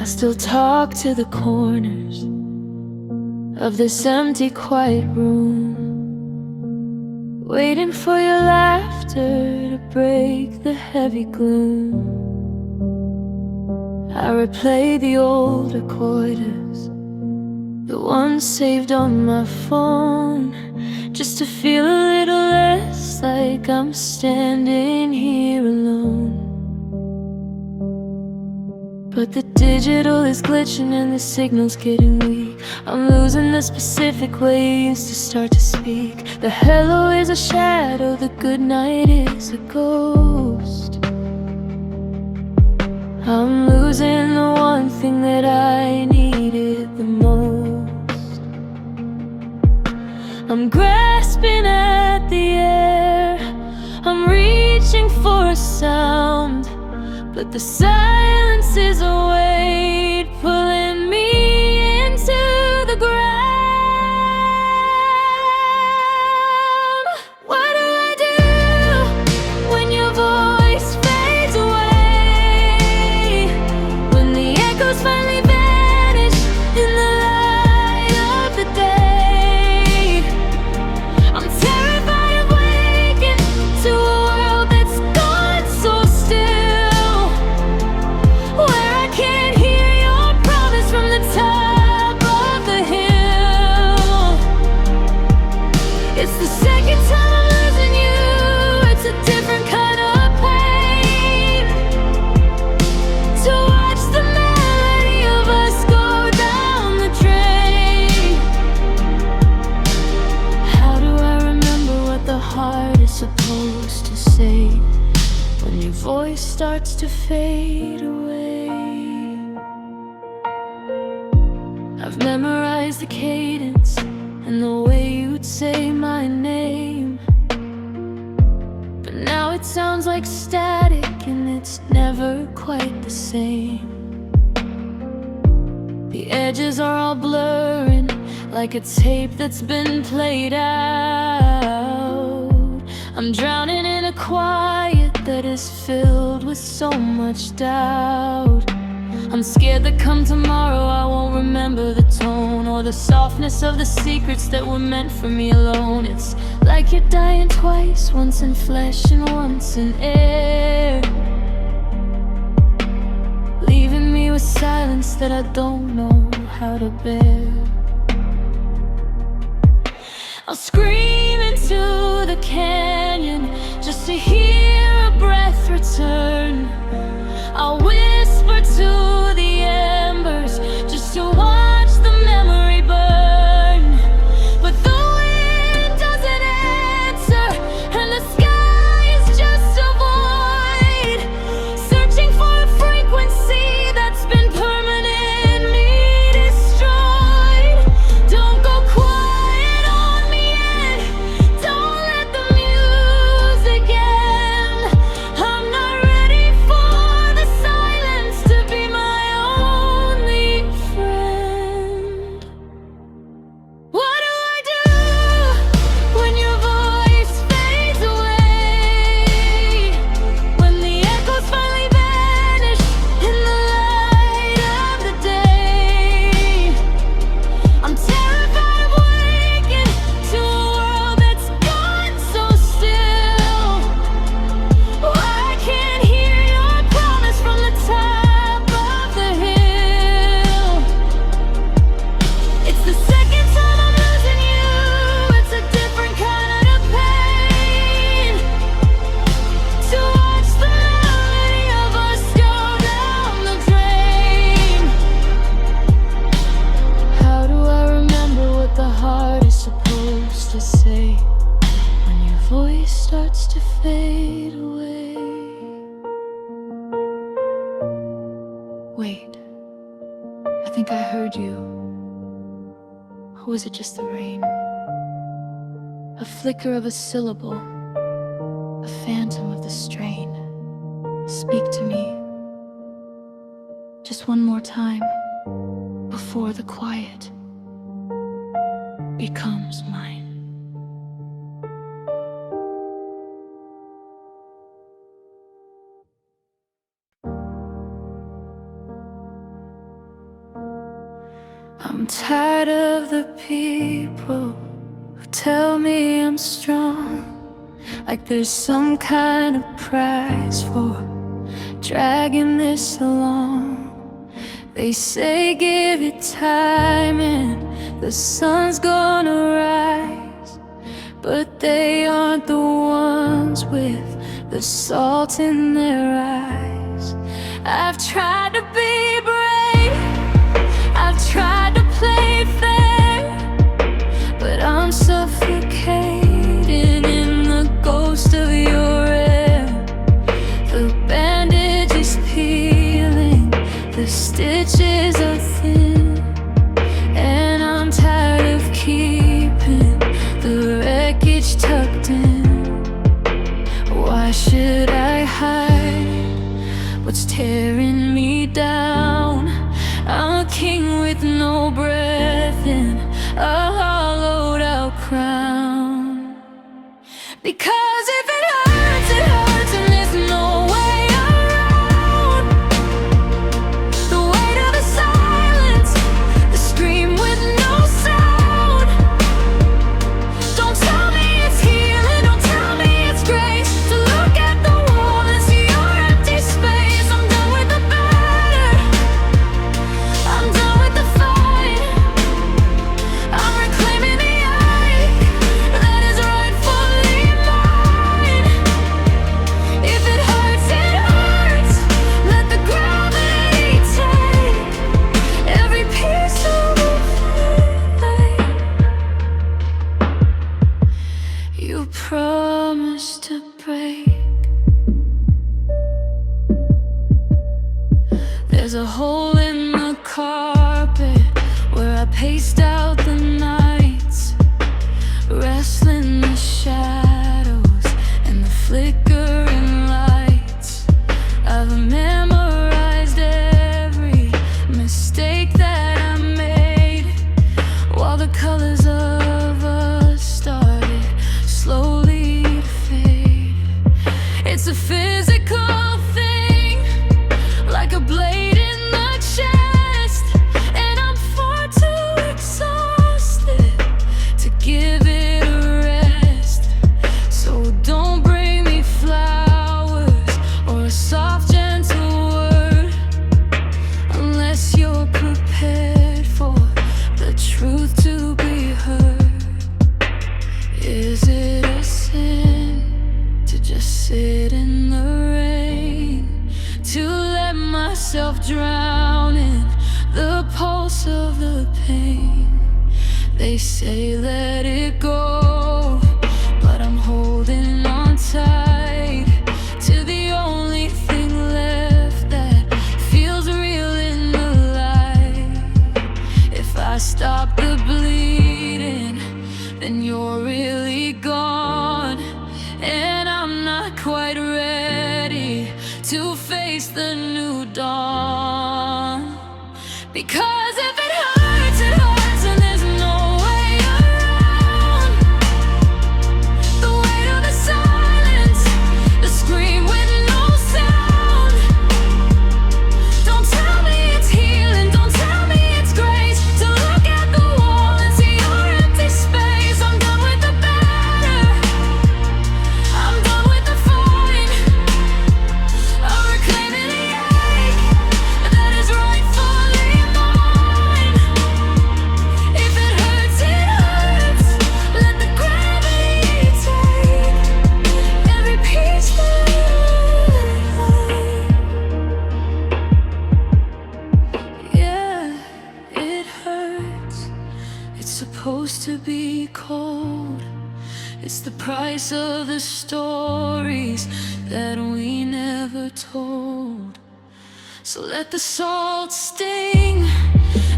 still talk to the corners of this empty, quiet room, waiting for your laughter to break the heavy gloom. I replay the old recorders, the ones saved on my phone, just to feel a little less like I'm standing here alone. But the digital is glitching and the signal's getting weak. I'm losing the specific way you used to start to speak. The hello is a shadow, the good night is a ghost. I'm losing the one thing that I needed the most. I'm grasping at the air, I'm reaching for a sound, but the silence is a weight pulling me into the ground. What do I do when your voice fades away? When the echoes finally vanish in the light of the day? I'm terrified of waking to a world that's gone so still, where I can't hear your promise from the top of the hill. It's the second time I'm losing you, it's a different kind of pain, to watch the melody of us go down the drain. How do I remember what the heart is supposed to say when your voice starts to fade away? I've memorized the cadence and the way you'd say my name, but now it sounds like static and it's never quite the same. The edges are all blurring like a tape that's been played out. I'm drowning in a quiet that is filled with so much doubt. I'm scared that come tomorrow I won't remember the tone or the softness of the secrets that were meant for me alone. It's like you're dying twice, once in flesh and once in air, leaving me with silence that I don't know how to bear. I'll scream into the canyon just to hear a breath return. I'll whisper to the embers just to watch the memory burn. But the wind doesn't answer and the sky is just a void, searching for a frequency that's been permanently destroyed. Don't go quiet on me yet, don't let the music end. I'm not ready for the silence to be my only friend. What do I do when your voice fades away? When the echoes finally vanish in the light of the day? I'm terrified of waking to a world that's gone so still, where I can't hear your promise from the top of the hill. It's the second time I'm losing you, it's a different kind of pain, to watch the melody of us go down the drain. How do I remember what the heart is supposed to say when your voice starts to fade away? Wait, I think I heard you. Or was it just the rain? A flicker of a syllable, a phantom of the strain. Speak to me, just one more time, before the quiet becomes mine. I'm tired of the people who tell me I'm strong, like there's some kind of prize for dragging this along. They say give it time and the sun's gonna rise, but they aren't the ones with the salt in their eyes. I've tried to be brave, I've tried to play fair, but I'm suffocating in the ghost of your air. The bandage is peeling, the stitches are thin, and I'm tired of keeping the wreckage tucked in. Why should I hide what's tearing me down? I'm a king with no breath in a hollowed out crown. Because if it hurts, it hurts, and there's no way around. The weight of the silence, the scream with no sound. Don't tell me it's healing, don't tell me it's grace, to look at the wall and see your empty space. I'm done with the batter, I'm done with the fight. I'm reclaiming the ache that is rightfully mine. If it hurts, let the gravity take every piece of me. You promised to break. There's a hole in the carpet where I paced out the nights, wrestling the shadows and the flickering lights. I've memorized every mistake that I made, while the colors of us started slowly to fade. It's a physical thing, like a blade in the chest, and I'm far too exhausted to give it a rest. So don't bring me flowers or a soft gentle word unless you're prepared for the truth to be heard. Is it a sin to just sit in the rain, to let myself drown in the pulse of the pain? They say let it go, but I'm holding on tight to the only thing left that feels real in the light. If I stop the bleeding, then you're really gone, and I'm not quite ready to face the new dawn. Because if it hurts, and there's no way around. The weight of the silence, the scream with no sound. Don't tell me it's healing, don't tell me it's grace, to look at the wall and see your empty space. I'm done with the batter, I'm done with the fight. I'm reclaiming the ache that is rightfully mine. If it hurts, let the gravity take every piece that yeah, it hurts. It's supposed to be cold. It's the price of the stories that we never told. So let the salt sting,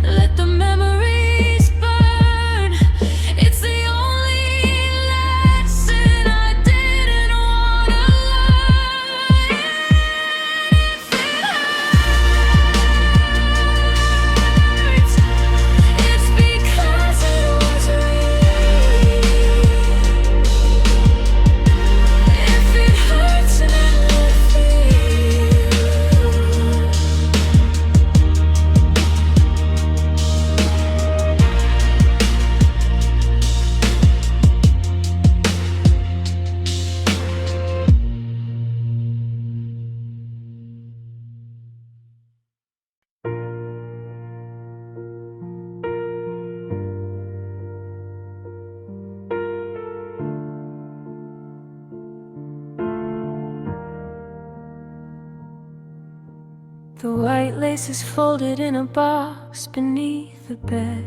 let the memories burn. It's the only lesson I didn't wanna learn. If it hurts, it's because it was real. If it hurts and I feel faces folded in a box beneath the bed,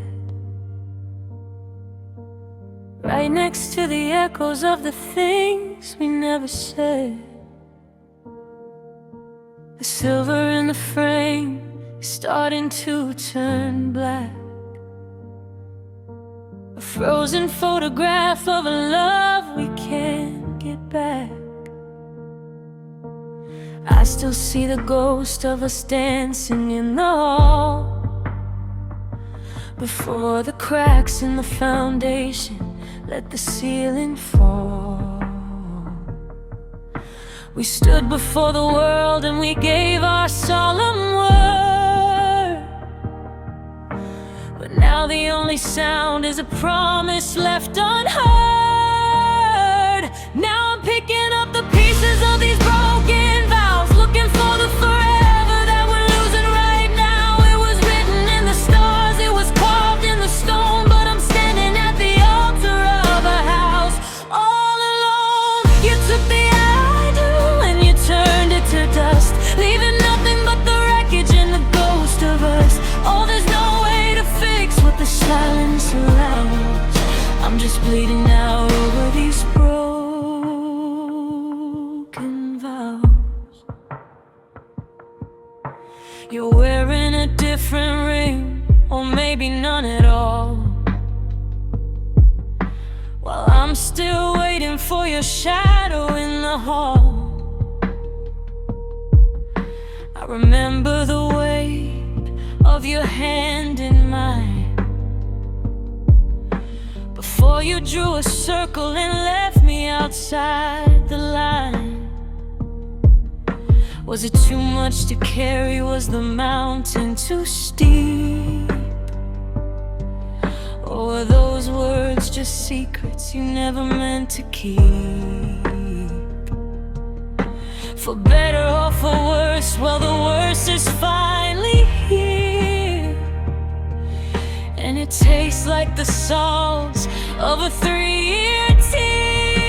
right next to the echoes of the things we never said. The silver in the frame is starting to turn black, a frozen photograph of a love we can't get back. I still see the ghost of us dancing in the hall, before the cracks in the foundation let the ceiling fall. We stood before the world and we gave our solemn word, but now the only sound is a promise left unheard. Now I'm picking up the pieces of these broken vows, looking for the forever that we're losing right now. It was written in the stars, it was carved in the stone, but I'm standing at the altar of a house all alone. You took the I do and you turned it to dust, leaving nothing but the wreckage and the ghost of us. Oh, there's no way to fix what the silence allows. I'm just bleeding out over these broken vows. You're wearing a different ring, or maybe none at all, while I'm still waiting for your shadow in the hall. I remember the weight of your hand in mine, before you drew a circle and left me outside the line. Was it too much to carry? Was the mountain too steep? Or were those words just secrets you never meant to keep? For better or for worse, well, the worst is finally here, and it tastes like the salts of a 3-year tear.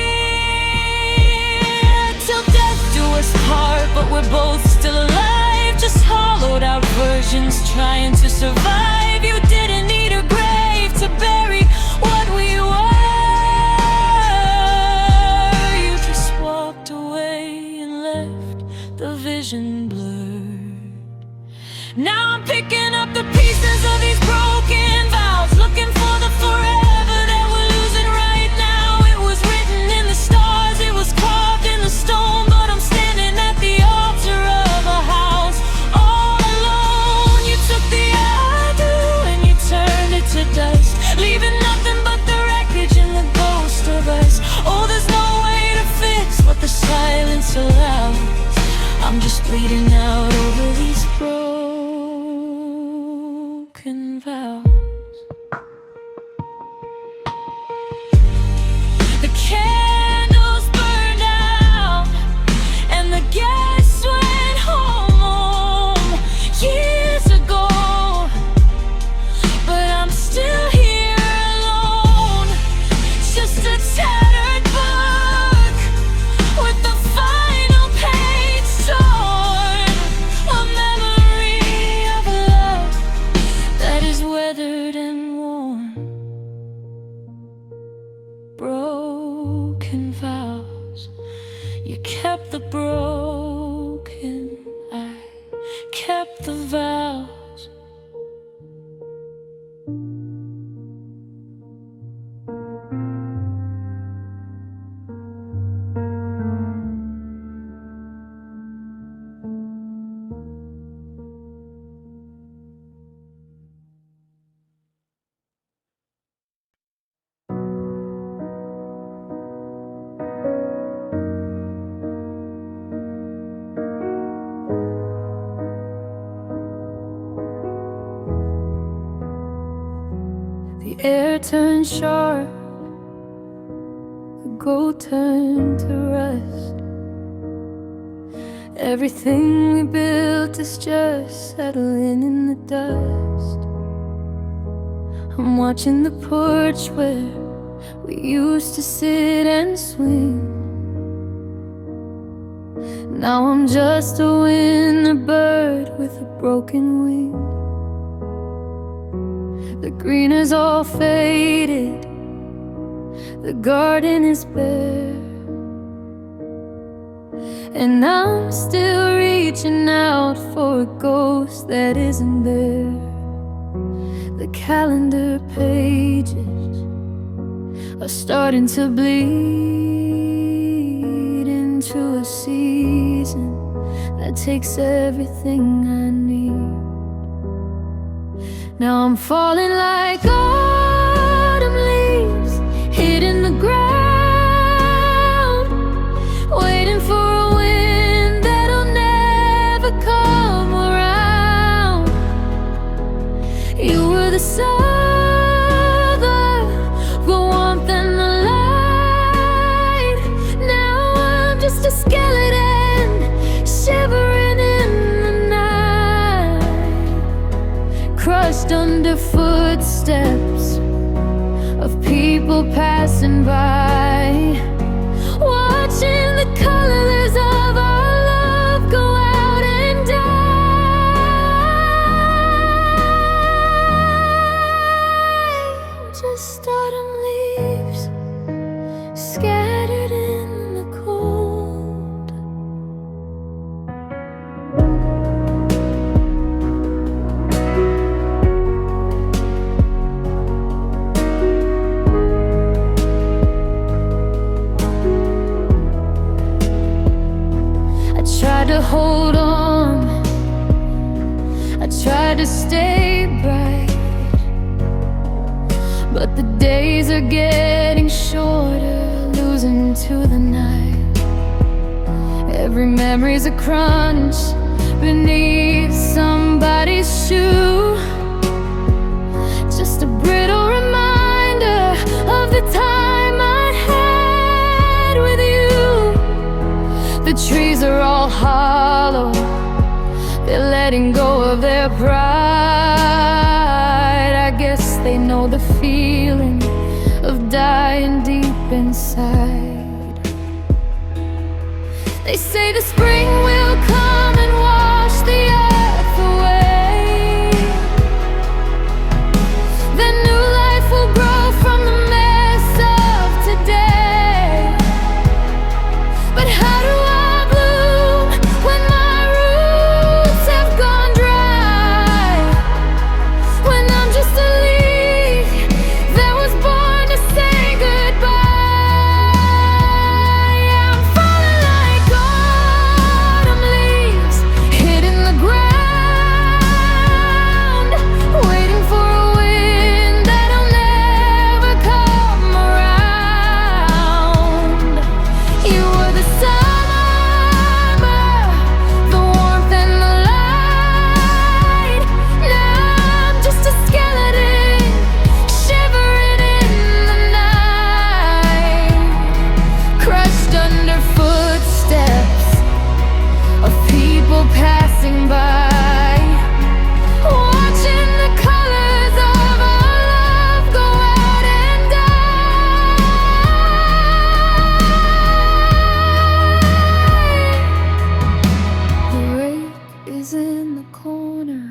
Till death do us part, but we're both still alive, just hollowed out versions trying to survive. You didn't need a grave to bury what we were. You just walked away and left the vision blurred. Now I'm picking up the pieces of these broken vows, looking for the forever that we're losing right now. It was written in the stars, it was carved in the stone, but I'm standing at the altar of a house all alone. You took the I do and you turned it to dust, leaving nothing but the wreckage and the ghost of us. Oh, there's no way to fix what the silence allows. I'm just bleeding out over these broken vows. The candles burned out and the gas went home years ago, but I'm still here alone, just a tattered book with the final page torn, a memory of a love that is weathered and worn. Broken vows, you kept the broken, I kept the vows. The air turned sharp, the gold turned to rust. Everything we built is just settling in the dust. I'm watching the porch where we used to sit and swing. Now I'm just a winter bird with a broken wing. The green is all faded, the garden is bare, and I'm still reaching out for a ghost that isn't there. The calendar pages are starting to bleed into a season that takes everything I need. Now I'm falling like autumn leaves hitting the ground, waiting for a wind that'll never come around. You were the summer, the warmth and the light. Now I'm just a skeleton shivering in the night, crushed under footsteps of people passing by, watching the colors of our love go out and die. Just autumn leaves scattered in the cold. I tried to hold on, I tried to stay bright, but the days are getting shorter, losing to the night. Every memory's a crunch beneath somebody's shoe, just a brittle reminder of the time I had with you. The trees are all hollow, they're letting go of their pride. I guess they know the feeling of dying deep inside. They say the spring will come and wash the earth away, then new life will grow from the mess of today. But how do I bloom when my roots have gone dry? When I'm just a leaf that was born to say goodbye. I'm falling like autumn leaves hitting the ground, waiting for a wind that'll never come around. You were the summer, the warmth and the light. Now I'm just a skeleton shivering in the night, crushed under footsteps of people passing by, watching the colors of our love go out and die. The rake is in the corner,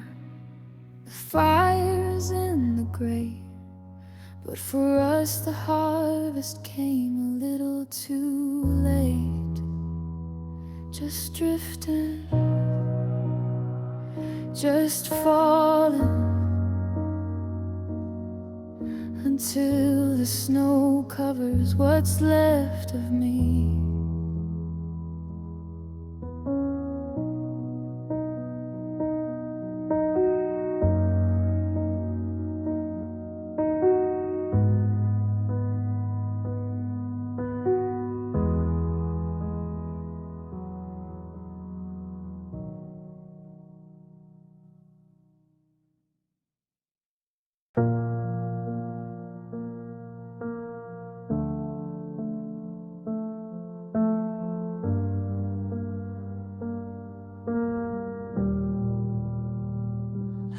the fire's in the grate, but for us the harvest came a little too late. Just drifting, just falling, until the snow covers what's left of me.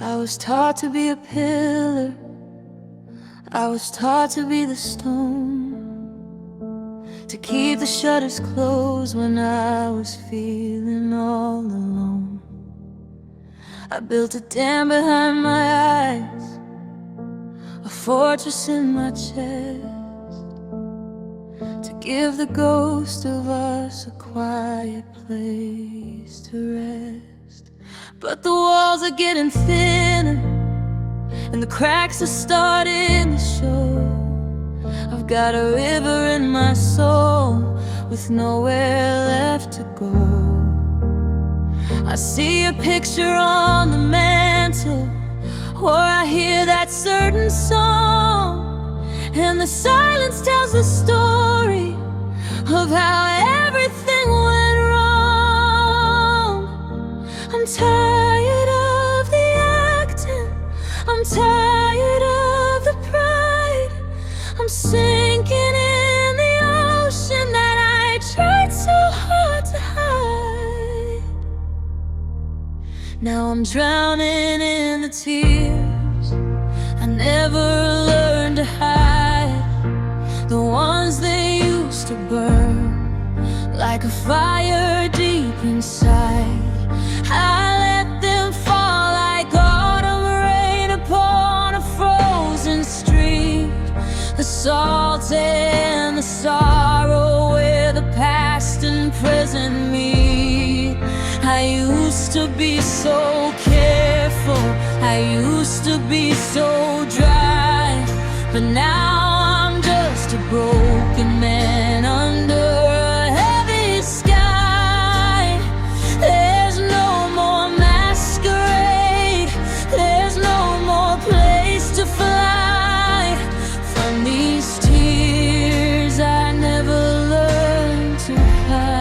I was taught to be a pillar, I was taught to be the stone, to keep the shutters closed when I was feeling all alone. I built a dam behind my eyes, a fortress in my chest, to give the ghost of us a quiet place to rest. But the walls are getting thinner, and the cracks are starting to show. I've got a river in my soul with nowhere left to go. I see a picture on the mantle, or I hear that certain song, and the silence tells the story of how everything went wrong. I'm tired of the acting, I'm tired of the pride, I'm sinking in the ocean that I tried so hard to hide. Now I'm drowning in the tears I never learned to hide, the ones that used to burn like a fire deep inside. I let them fall like autumn rain upon a frozen street. The salt and the sorrow where the past and present meet. I used to be so careful, I used to be so dry, but now I'm just a broken man under a heavy sky. There's no more masquerade, there's no more place to fly from these tears I never learned to hide.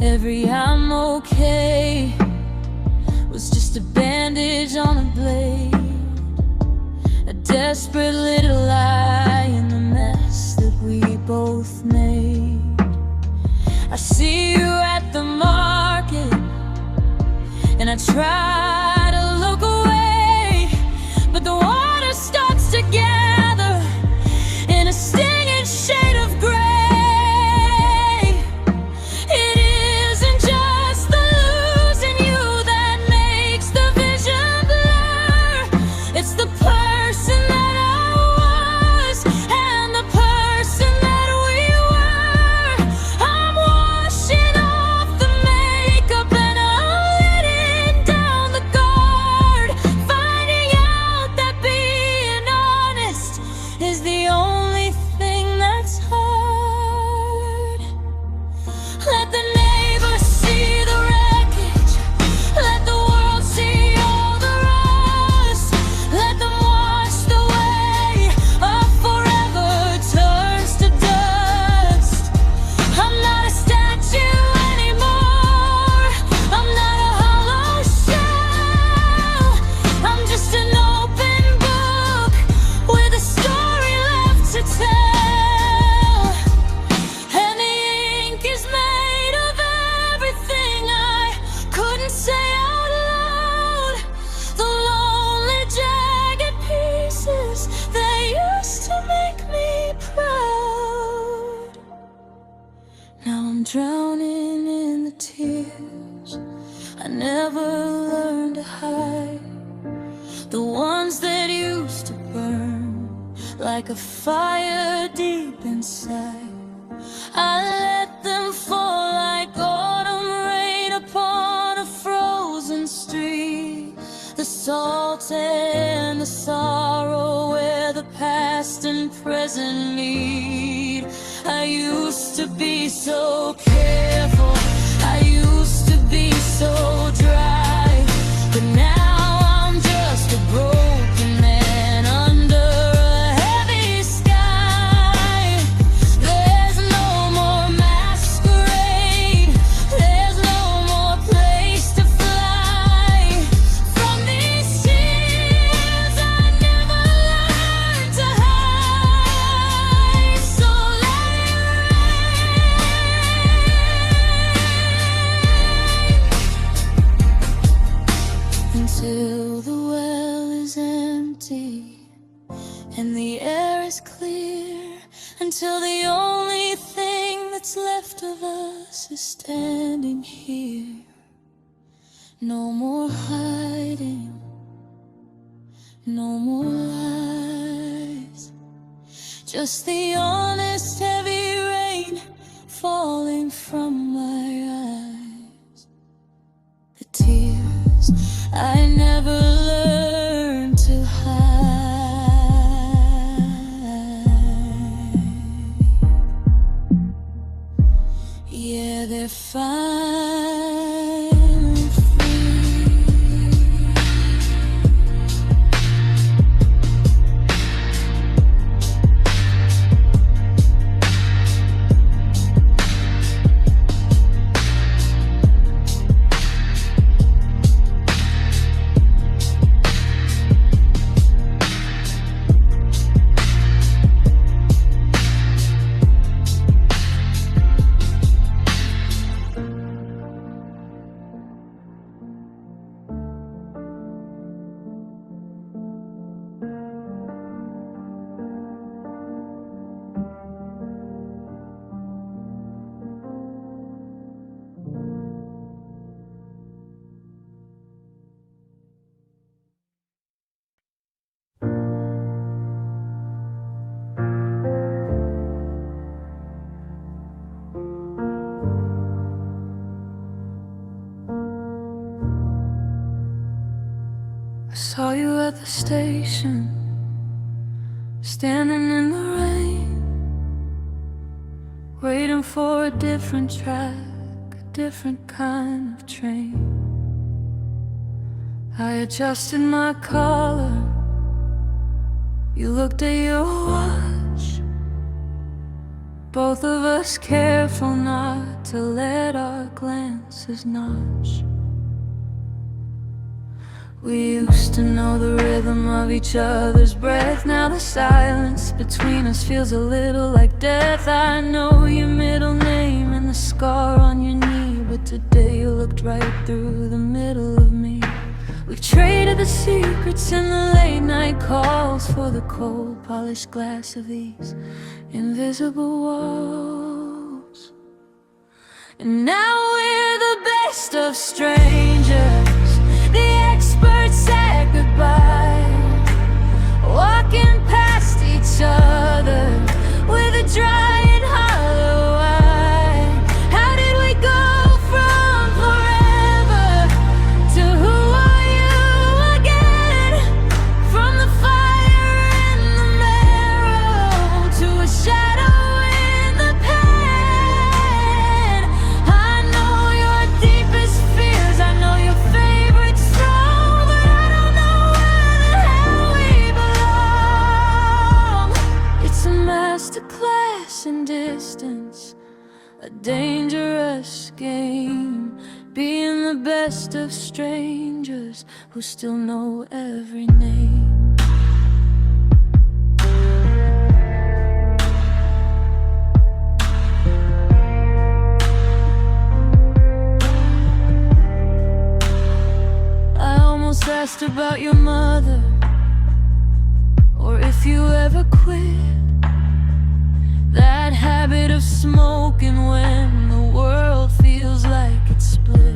Every I'm okay was just a bandage on a blade, a desperate little lie in the mess that we both made. I see you at the market, and I try to look away, but the water starts to gather in a stinging shade of gray. It isn't just the losing you that makes the vision blur, it's the person that I was and the person that we were. I'm washing off the makeup and I'm letting down the guard, finding out that being honest is the only thing that's hard. Let the neighbors see the wreckage, let the world see all the rust, let them watch the way a forever turns to dust. I'm not a statue anymore, I'm not a hollow shell, I'm just an open book with a story left to tell. And the ink is made of everything I couldn't say out loud, the lonely jagged pieces that used to make me proud. Now I'm drowning in the tears I never learned to hide, the ones that used to burn like a fire deep inside. I let them fall like autumn rain upon a frozen street. The salt and the sorrow where the past and present meet. I used to be so careful, I used to be so dry, but now I'm just a broken man under a heavy sky. There's no more masquerade, there's no more place to fly from these tears I never learned to hide. So let it rain. until the only thing that's left of us is standing here. No more hiding, no more lies, just the honest heavy rain falling from my eyes. The tears I never learned to hide. Yeah, they're finally free. I saw you at the station, standing in the rain, waiting for a different track, a different kind of train. I adjusted my collar, you looked at your watch, both of us careful not to let our glances notch. We used to know the rhythm of each other's breath. Now the silence between us feels a little like death. I know your middle name and the scar on your knee, but today you looked right through the middle of me. We've traded the secrets and the late night calls for the cold polished glass of these invisible walls. And now we're the best of strangers. The experts said goodbye, walking past each other with a dry and hollow eye. How did we go from forever to who are you again? From the fire in the marrow to a shadow in the pen. I know your deepest fears, I know your favorite song, but I don't know where the hell we belong. It's a masterclass in distance, a dangerous game, being the best of strangers who still know every name. I almost asked about your mother, or if you ever quit that habit of smoking when the world feels like it's split.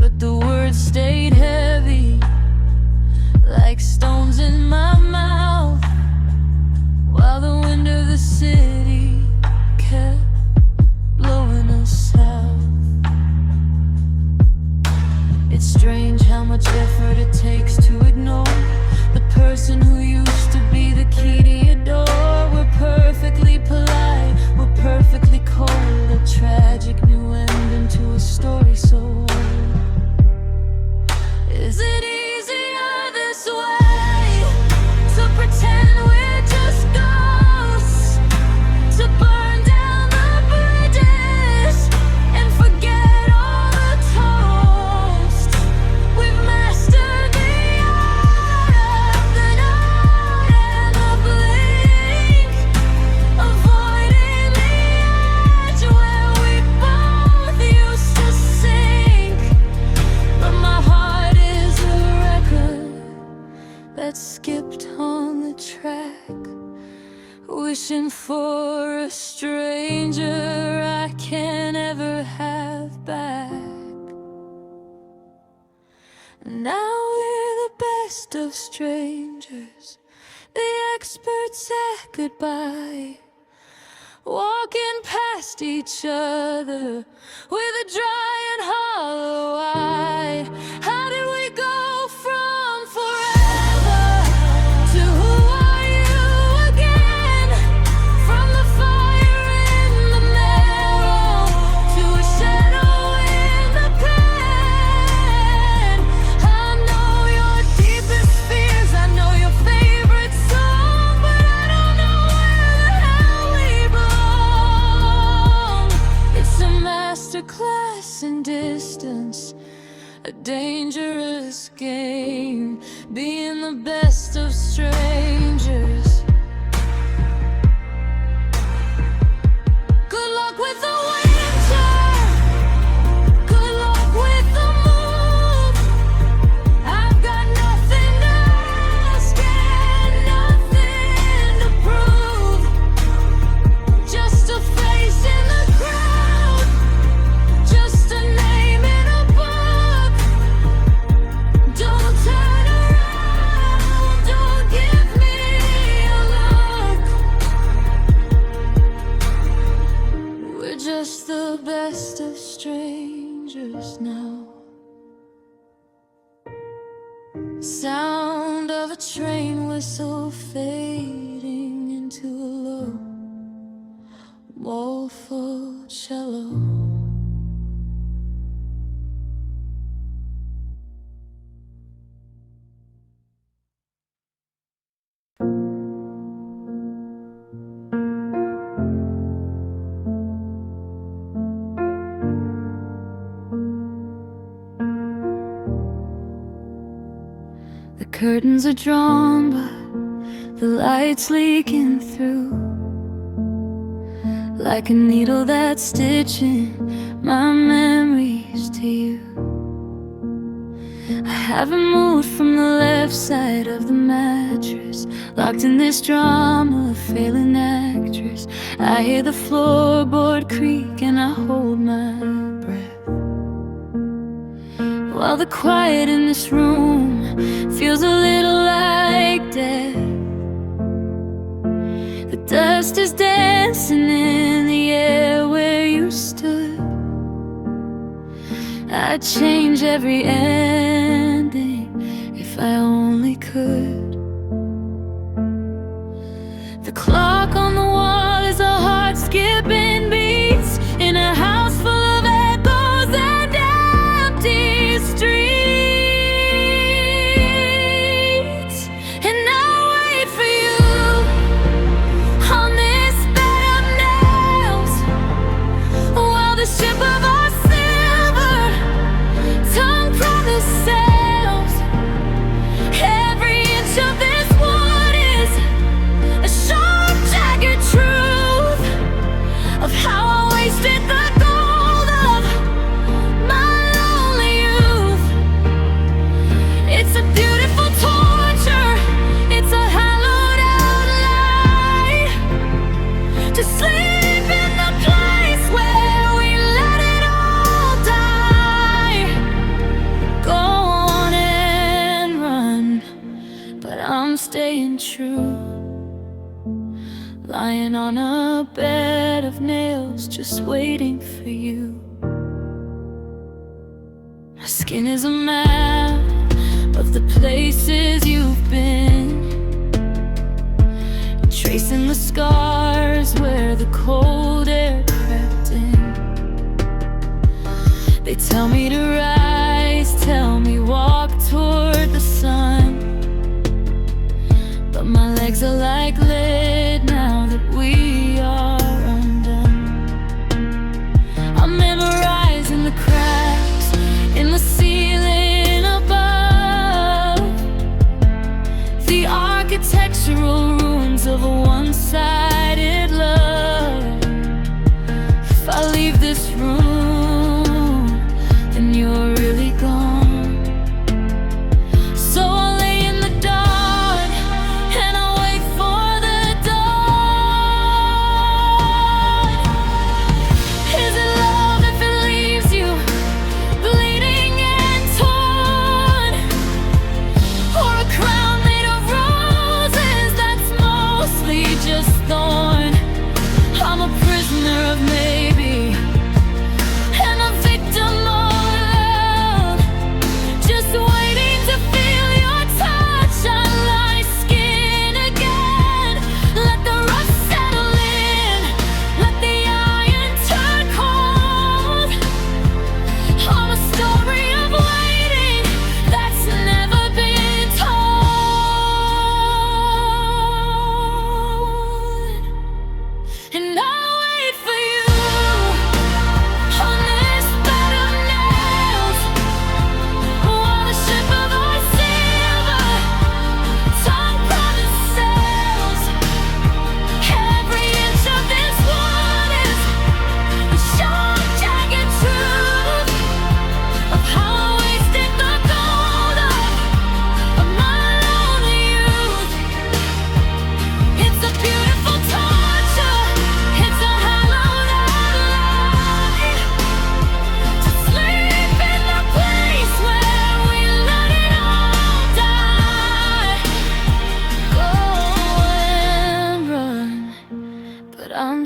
But the words stayed heavy, like stones in my mouth, while the wind of the city kept blowing us south. It's strange how much effort it takes to ignore the person who used to be the key to your door. We're perfectly polite, we're perfectly cold, a tragic new ending to a story so old. Is it easier this way to pretend we're just ghosts, to burn down the bridges and forget all the toast? We've mastered the art of the night. Now we're the best of strangers. The experts said goodbye, walking past each other with a dry and hollow eye. How did we go from forever to who are you again? From the fire in the marrow to a shadow in the pen. I know your deepest fears, I know your favorite song, but I don't know where the hell we belong. It's a masterclass in distance, a dangerous game, being the best of strangers. Good luck with the winter, good luck with the move. I've got nothing to ask and nothing to prove, just a face in the crowd, just a name in a book. Don't turn around, don't give me a look. We're just the best of strangers now. Sound of a train whistle fading into a low, woeful cello. The curtains are drawn, but the light's leaking through, like a needle that's stitching my memories to you. I haven't moved from the left side of the mattress, locked in this drama, a failing actress. I hear the floorboard creak and I hold my breath, while the quiet in this room feels a little like death. The dust is dancing in the air where you stood. I'd change every ending if I only could. The clock on the wall is a heart skipping beats in a house full of echoes and empty streets. And I'll wait for you on this bed of nails, while the ship of our silver tongue promise sails. Every inch of this wood is a sharp, jagged truth of how I wasted the gold of my lonely youth. It's a beautiful torture, it's a hallowed out lie, to sleep in the place where we let it all die. Go on and run, but I'm staying true, lying on a bed of nails, just waiting for you. My skin is a map of the places you've been, tracing the scars where the cold air crept in. They tell me to rise, tell me walk toward the sun, but my legs are like lead now that we are undone. I'm memorizing the cracks in the ceiling above, the architectural ruins of a one-sided love. If I leave this room, then you're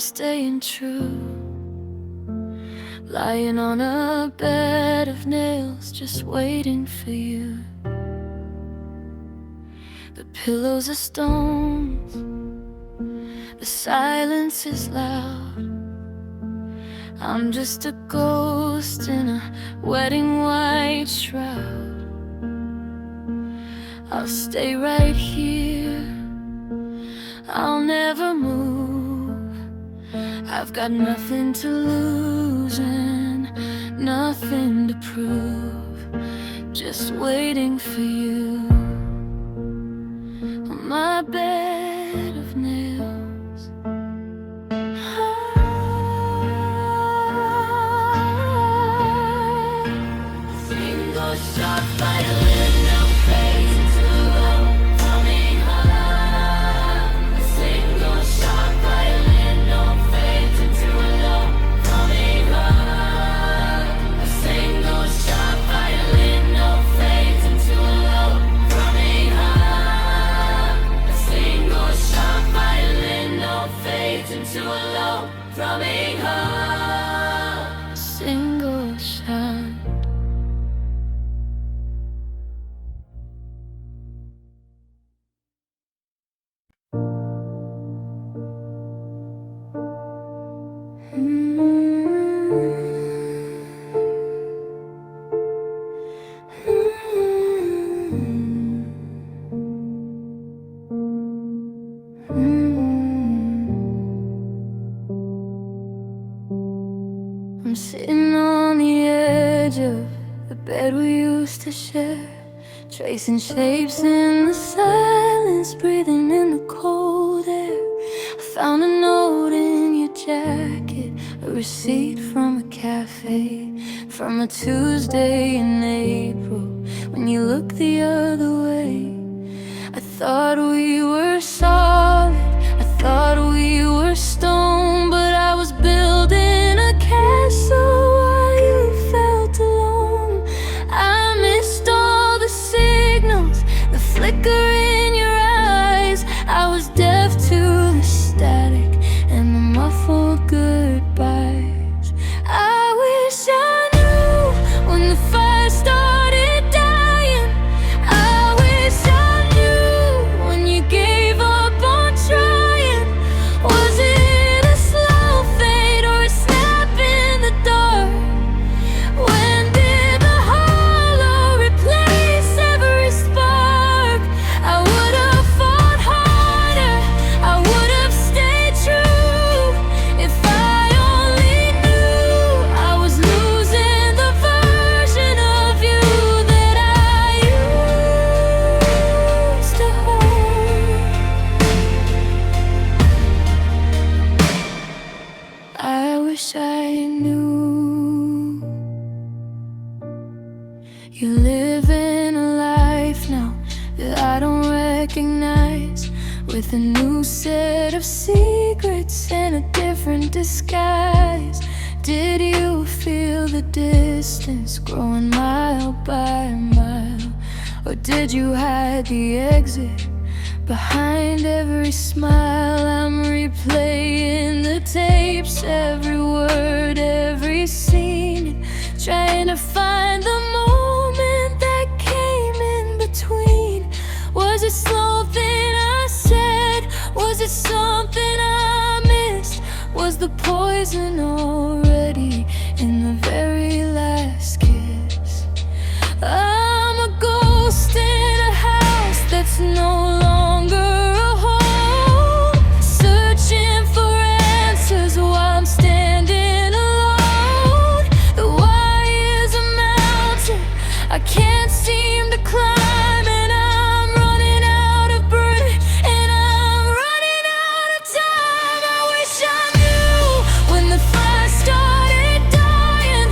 staying true. Lying on a bed of nails, just waiting for you. The pillows are stones, the silence is loud. I'm just a ghost in a wedding white shroud. I'll stay right here, I'll never move. I've got nothing to lose and nothing to prove. Just waiting for you on my bed of nails. Single shot violin, no fade into low, coming home. A single shot violin, no fade into low, coming home. A single shot violin, no fade into low, coming home. A single shot violin, no fade into low, coming home. Single shot. I'm sitting on the edge of the bed we used to share, tracing shapes in the silence, breathing in the cold air. I found a note in your jacket, a receipt from a cafe, from a Tuesday in April when you looked the other way. I thought we were solid, I thought we were stone, but I was building a castle while you felt alone. I missed all the signals, the flicker in your eyes. I was deaf to the static and the muffled goodbyes. I wish I knew when the fire started dying. I wish I knew when you gave up on trying. Was it a slow fade or a snap in the dark? When did the hollow replace every spark? I would have fought harder, I would have stayed true, if I only knew I was losing the version of you that I used to hold. I wish I knew. You're living a life now that I don't recognize, with a new set of secrets and a different disguise. Did you feel the distance growing mile by mile, or did you hide the exit behind every smile? I'm replaying the tapes, every word, every scene, trying to find the moment that came in between. Was it something I said? Was it something I missed? Was the poison already in the very last kiss? I'm a ghost in a house that's no longer a home, searching for answers while I'm standing alone. The why is a mountain I can't seem to climb, and I'm running out of breath, and I'm running out of time. I wish I knew when the fire started dying.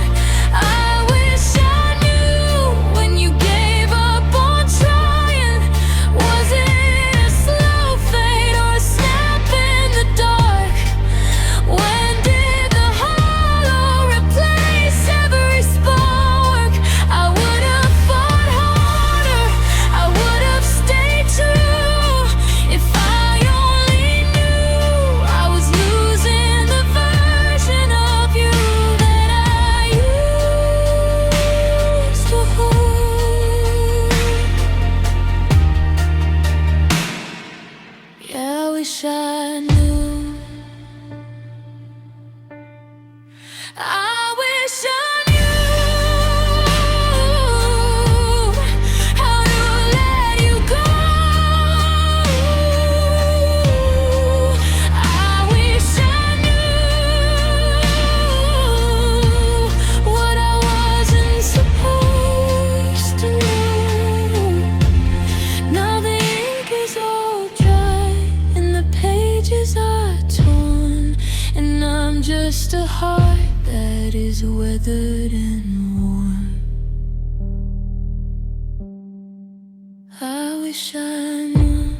is weathered and worn. I wish I knew.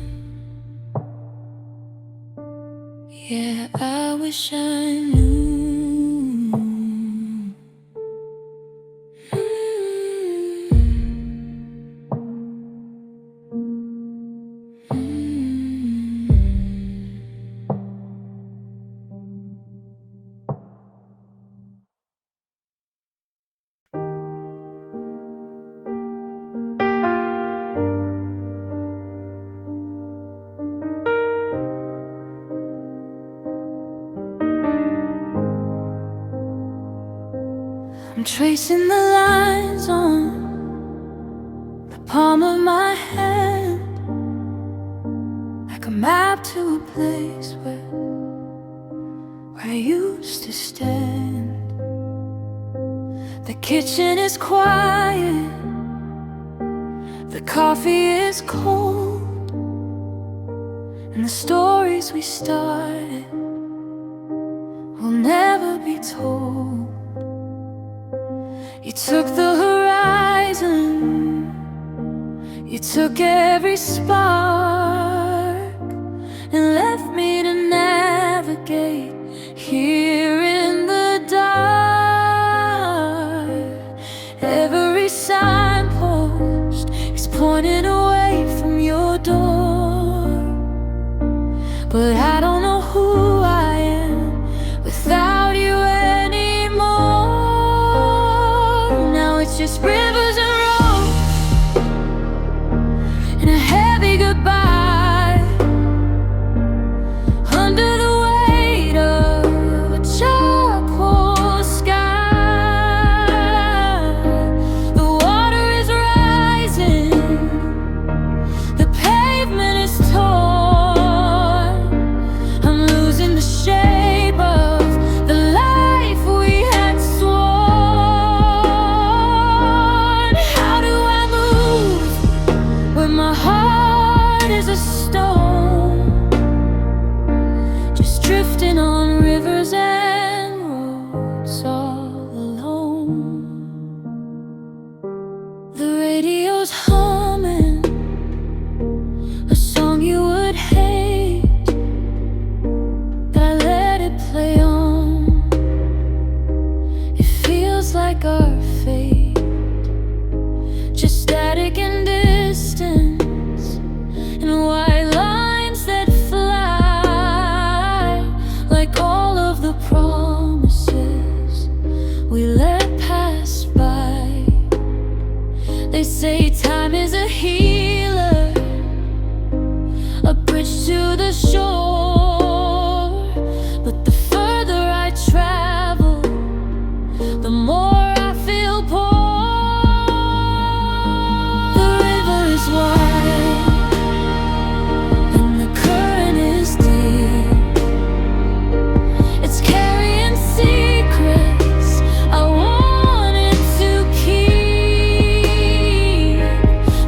Yeah, I wish I knew. I'm tracing the lines on the palm of my hand, like a map to a place where I used to stand. The kitchen is quiet, the coffee is cold, and the stories we started will never be told. You took the horizon, you took every spark, and left me to navigate here in the dark. Every signpost is pointing away from your door, but I don't know who I am without you anymore. Now it's just rivers and roads and a heavy goodbye under the weight of a charcoal sky. The water is rising, the pavement is torn. I'm losing the shape of the life we had sworn. How do I move when my heart is a stone, just drifting on rivers and roads all alone? The radio's humming a song you would hate, but I let it play on. It feels like our fate, just static and distance, and white lines that fly, like all of the promises we let pass by. They say time is a healer, a bridge to the shore, but the further I travel, the more I feel poor. The river is wide and the current is deep. It's carrying secrets I wanted to keep.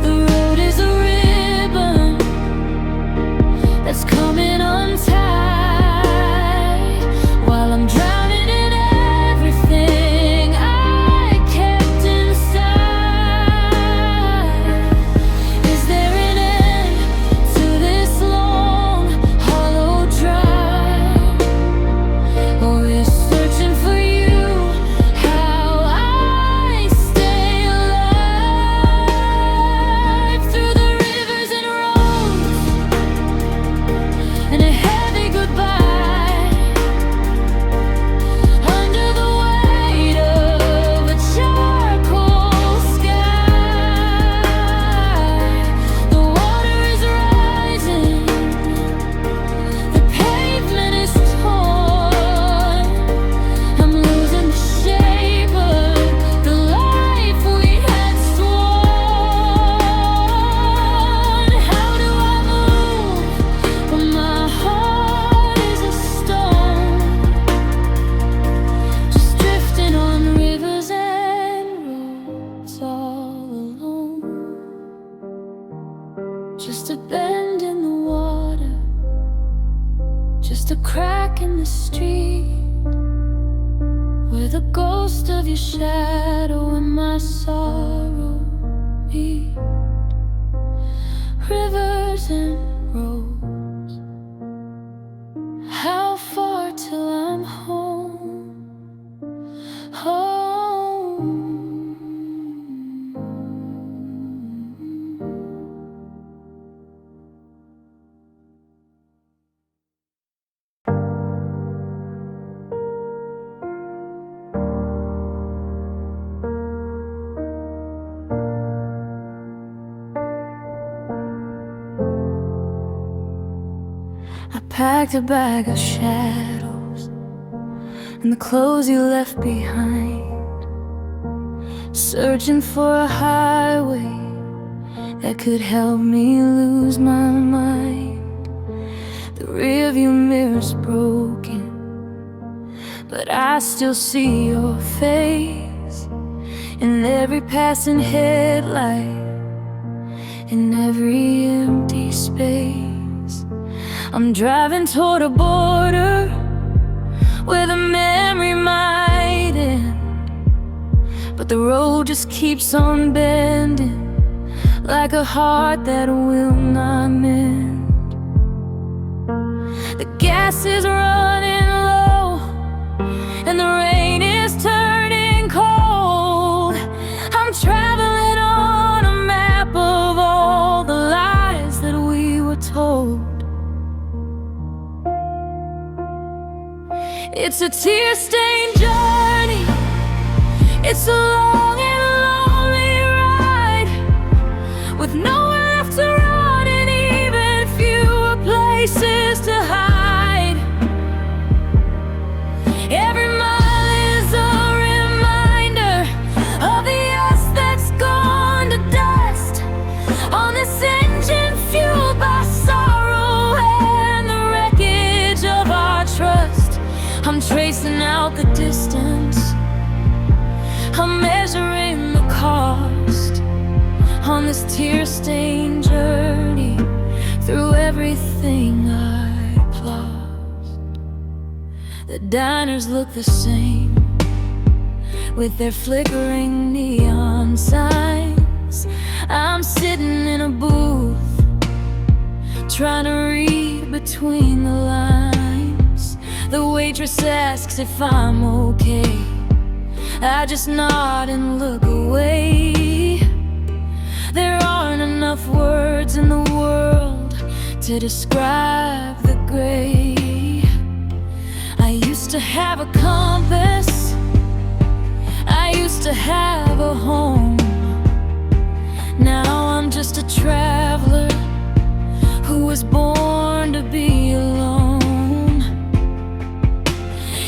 The road is a ribbon that's coming untied, while I'm drowning in everything I kept inside. Is there an end to this long, hollow drive, or is searching for you how I stay alive? Through the rivers and roads and a heavy goodbye under the weight of a charcoal sky. The water is rising, the pavement is torn. I'm losing the shape of the life we had sworn. How do I move when my heart is a stone, just drifting on rivers and roads all alone? Just a bend in the water, just a crack in the street, where the ghost of your shadow and my sorrow meet. Rivers and roads, how far till I'm home? Home. I packed a bag of shadows and the clothes you left behind, searching for a highway that could help me lose my mind. The rearview mirror's broken, but I still see your face in every passing headlight, in every empty space. I'm driving toward a border where the memory might end, but the road just keeps on bending, like a heart that will not mend. The gas is running low and the rain is turning cold. I'm traveling on a map of all the lies that we were told. It's a tear-stained journey, it's a long and lonely ride, with nowhere left to run and even fewer places to hide. Every mile is a reminder of the us that's gone to dust, on this engine fueled by sorrow and the wreckage of our trust. I'm tracing out the distance, I'm measuring the cost, on this tear-stained journey through everything I've lost. The diners look the same, with their flickering neon signs. I'm sitting in a booth, trying to read between the lines. The waitress asks if I'm okay, I just nod and look away. There aren't enough words in the world to describe the gray. I used to have a compass, I used to have a home. Now I'm just a traveler who was born to be alone.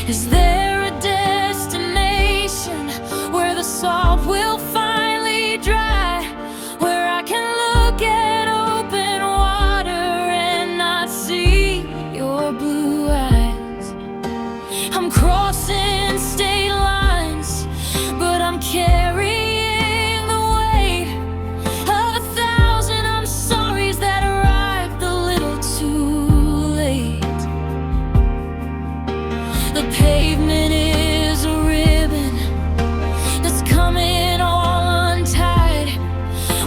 Is there a destination where the salt will finally dry, where I can look at open water and not see your blue eyes? I'm crossing state lines, but I'm carrying the weight of 1,000 I'm sorry's that arrived a little too late. The pavement is a ribbon that's coming all untied,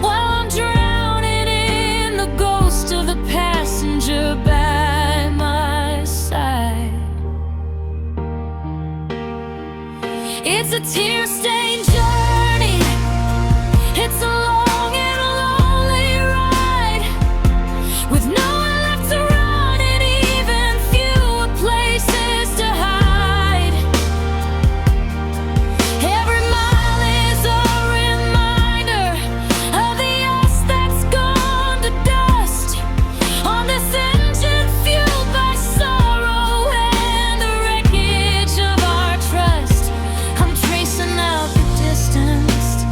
while I'm drowning in the ghost of the passenger by my side. It's a tear-stained journey, it's a long and lonely ride, with nowhere left to run and even fewer places to hide. Every mile is a reminder of the us that's gone to dust, on this engine fueled by sorrow and the wreckage of our trust. I'm tracing out the distance,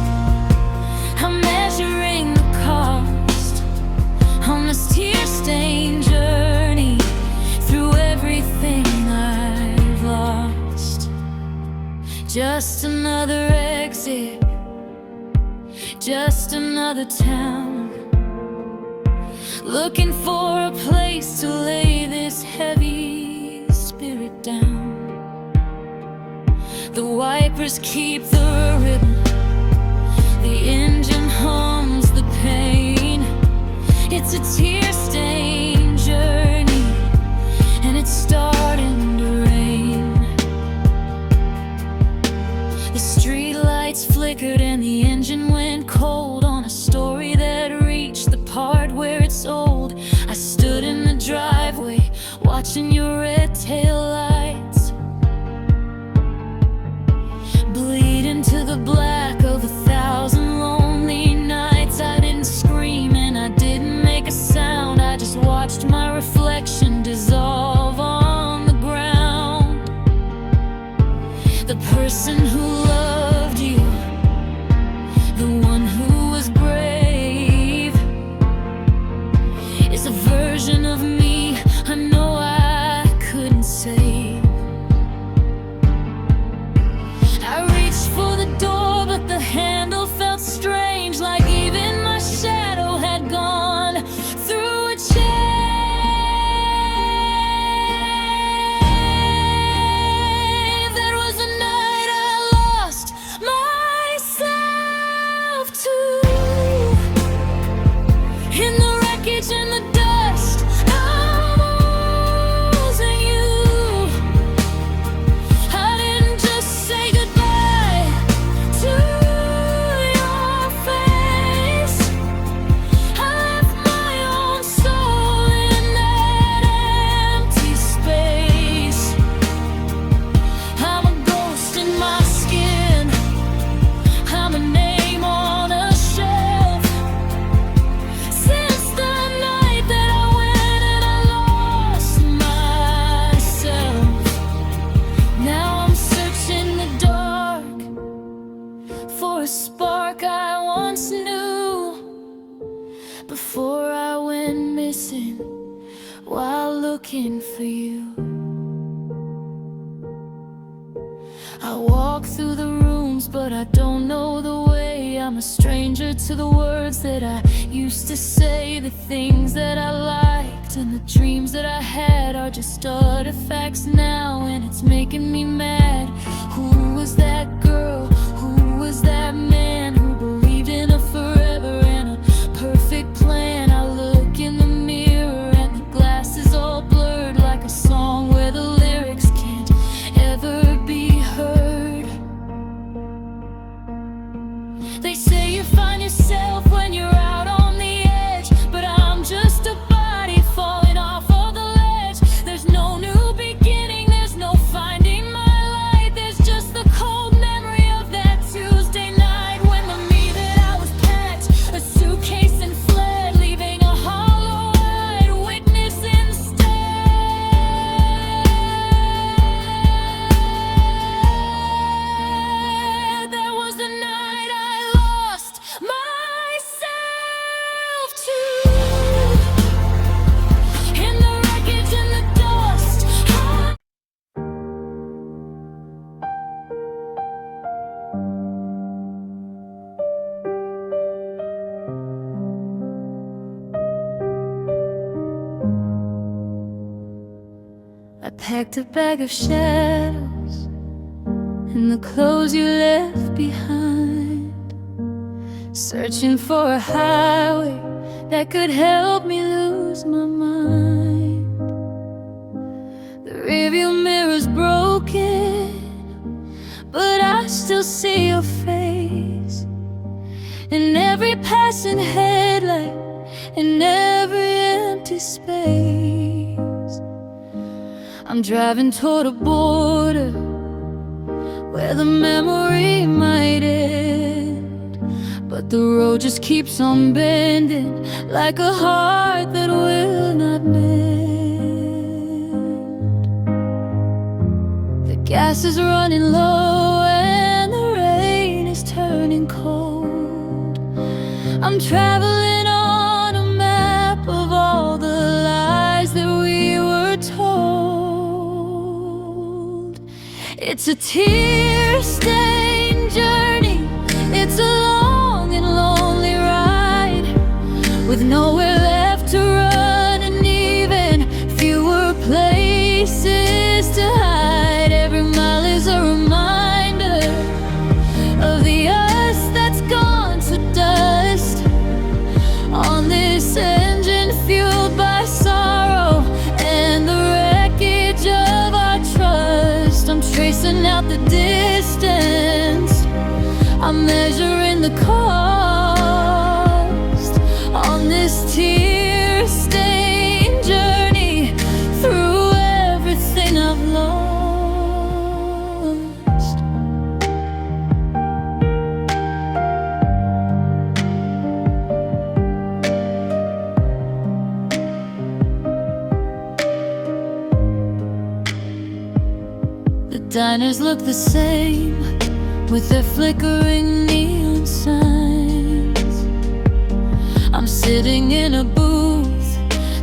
I'm measuring the cost, on this tear-stained journey through everything I've lost. Just another exit, just another town, looking for a place to lay this heavy spirit down. The wipers keep the rhythm, the engine hums the pain. It's a tear-stained journey, and it's starting to rain. The streetlights flickered and the engine went cold on a story that reached the part where it's old. I stood in the driveway, watching your red tail lights bleed into the black of 1,000 lonely nights. I didn't scream and I didn't make a sound. I just watched my reflection dissolve on the ground. The person who loved you, the one who was brave, is a version of me I know I couldn't save. I reached for the door, but the handle felt strange, like even my shadow had gone through a change. There was a night I lost myself too, in the wreckage and the dust. I'm losing you. I didn't just say goodbye to your face. I left my own soul in that empty space. I'm a ghost in my skin, I'm a name on a shelf. Since the night that I went and I lost myself, now I'm searching the dark for a spark I once knew, before I went missing while looking for you. I walk through the rooms, but I don't know the way. I'm a stranger to the words that I used to say. The things that I liked and the dreams that I had are just artifacts now, and it's making me mad. Who was that girl? Who was that man who believed in a forever and a perfect plan? I look in the mirror and the glass is all blurred, like a song where the lyrics can't ever be heard. They say you find yourself when you're out on the edge, but I'm just a body falling off of the ledge. There's no new beginning, there's no finding my light. There's just the cold memory of that Tuesday night when the me that I was packed a suitcase and fled, leaving a hollow-eyed witness instead. There was the night I lost myself too, in the wreckage and the dust. I packed a bag of shadows and the clothes you left behind, searching for a highway that could help me lose my mind. The rearview mirror's broken, but I still see your face in every passing headlight, in every empty space. I'm driving toward a border where the memory might end, but the road just keeps on bending, like a heart that will not mend. The gas is running low and the rain is turning cold. I'm traveling on a map of all the lies that we were told. It's a tear-stained journey, it's a long and lonely ride, with nowhere left to run and even fewer places to hide. Every mile is a reminder I'm measuring the cost on this tear-stained journey through everything I've lost. The diners look the same, with their flickering neon signs. I'm sitting in a booth,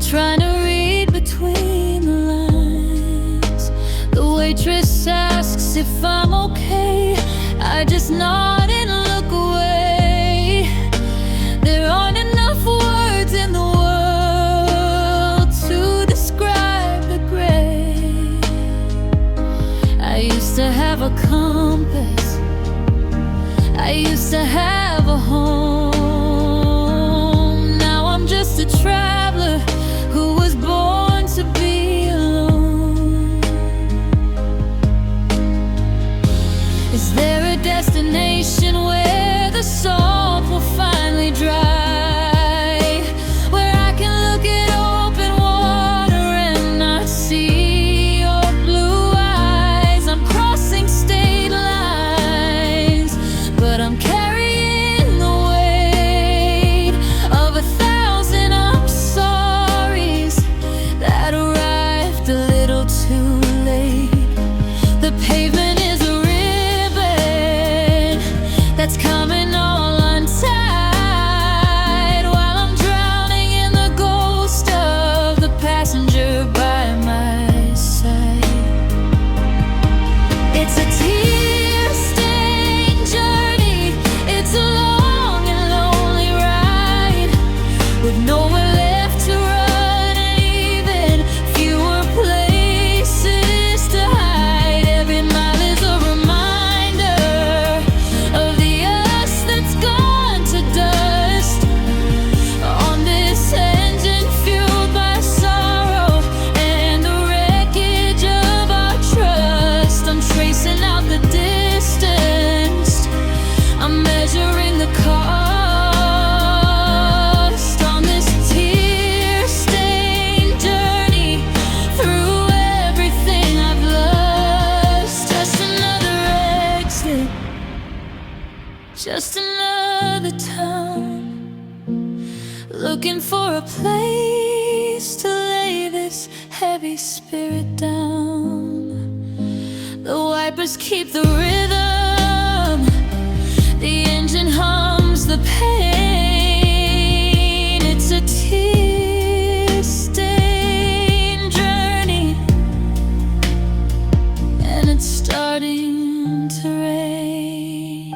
trying to read between the lines. The waitress asks if I'm okay. I just nod and look away. There aren't enough words in the world to describe the gray. I used to have a compass, I used to have a home. Now I'm just a traveler who was born to be alone. Is there a destination where the salt will finally dry, where I can look at open water and not see your blue eyes? I'm crossing state lines, but I'm carrying the weight of 1,000 I'm sorries that arrived a little too late. The pavement is a ribbon that's coming all untied, while I'm drowning in the ghost of the passenger by my side. It's a tear-stained journey, it's a long and lonely ride, with nowhere left to run and even fewer places to hide. Every mile is a reminder of the us that's gone to dust on this engine fueled by sorrow and the wreckage of our trust. I'm tracing out the distance, I'm measuring the cost on this tear-stained journey through everything I've lost. Just another exit, just another town, looking for a place to lay this heavy spirit down. The wipers keep the rhythm, the engine hums the pain. It's a tear-stained journey, and it's starting to rain.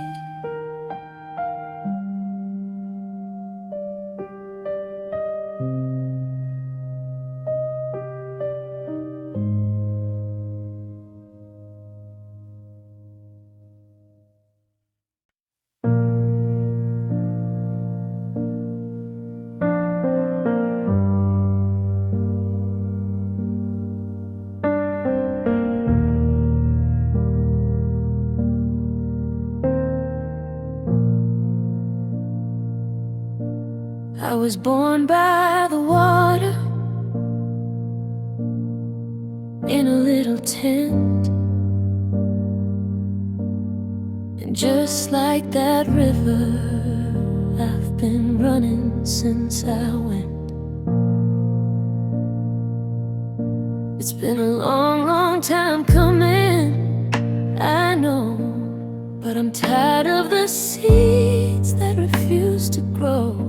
I was born by the water in a little tent, and just like that river, I've been running since I went. It's been a long, long time coming, I know, but I'm tired of the seeds that refuse to grow.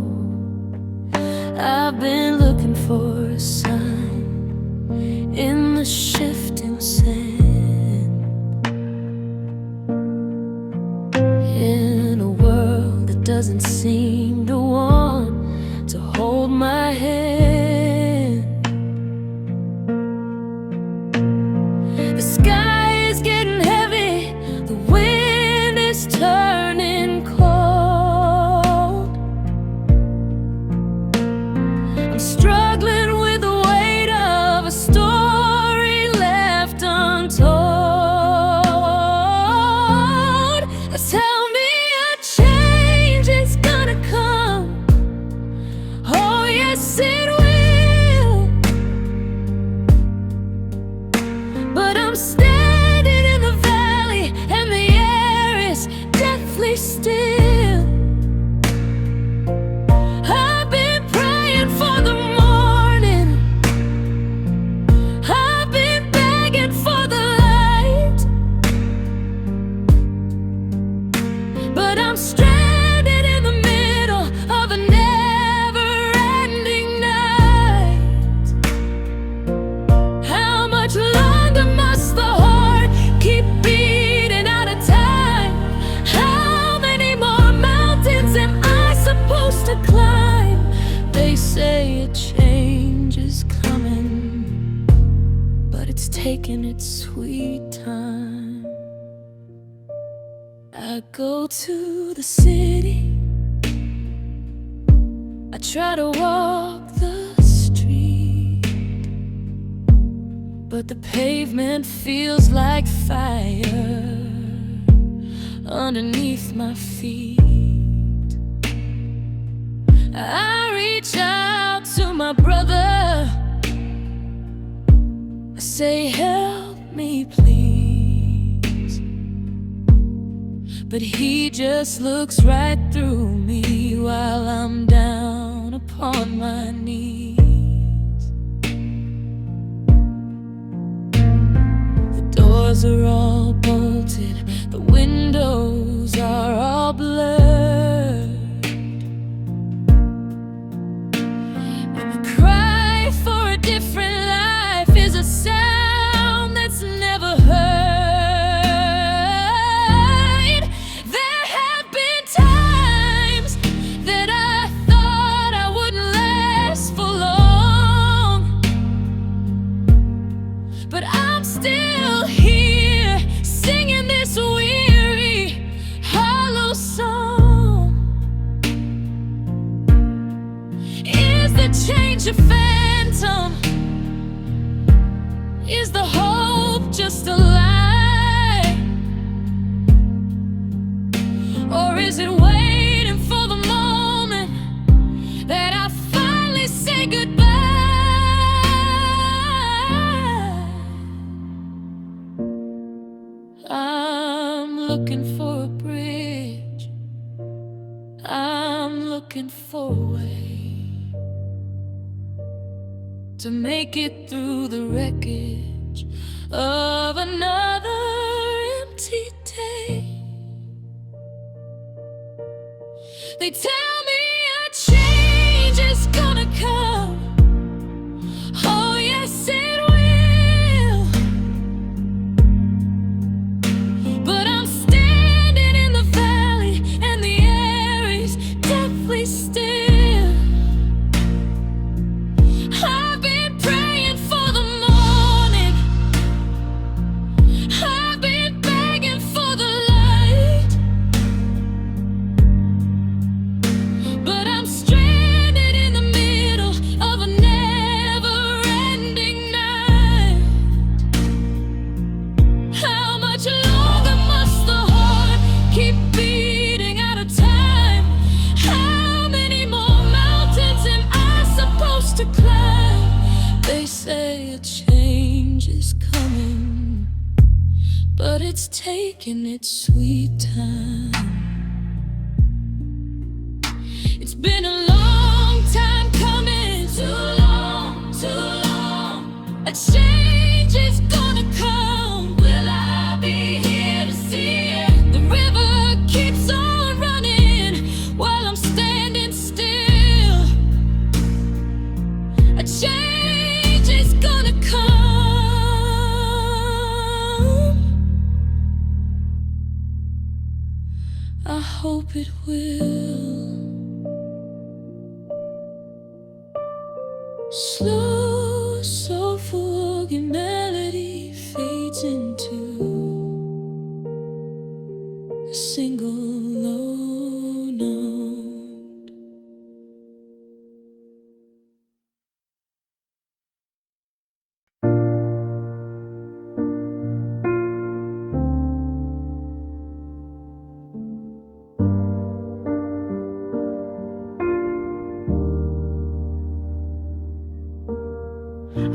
I've been looking for a sign in the shifting sand, in a world that doesn't seem to want to hold my hand. The sky is getting heavy, the wind is turning cold. I'm struggling with the weight of a story left untold. Tell me a taking its sweet time. I go to the city, I try to walk the street, but the pavement feels like fire underneath my feet. I reach out to my brother, I say, help me please. But he just looks right through me while I'm down upon my knees. The doors are all bolted, the windows are all blurred, and the cry for a different life is a sound that's never heard. There have been times that I thought I wouldn't last for long, but I'm still here singing this weary, hollow song. Is the change a phantom? Is the hope just a lie? Or is it waiting for the moment that I finally say goodbye? I'm looking for a bridge, I'm looking for a way to make it through the wreckage of another empty day. They tell me a change is gonna come. Oh yes it will. But I'm standing in the valley and the air is deathly still. I've been praying for the morning, I've been begging for the light, but I'm stranded in the middle of a never-ending night. How much longer must the heart keep beating out of time? How many more mountains am I supposed to climb? They say a change is coming, but it's taking its sweet time. It's been a long time coming, too long, too long. A change is gonna come. Will I be here to see it? The river keeps on running while I'm standing still. A change is gonna come. I hope it will. Slow, soulful organ melody fades into a single low note.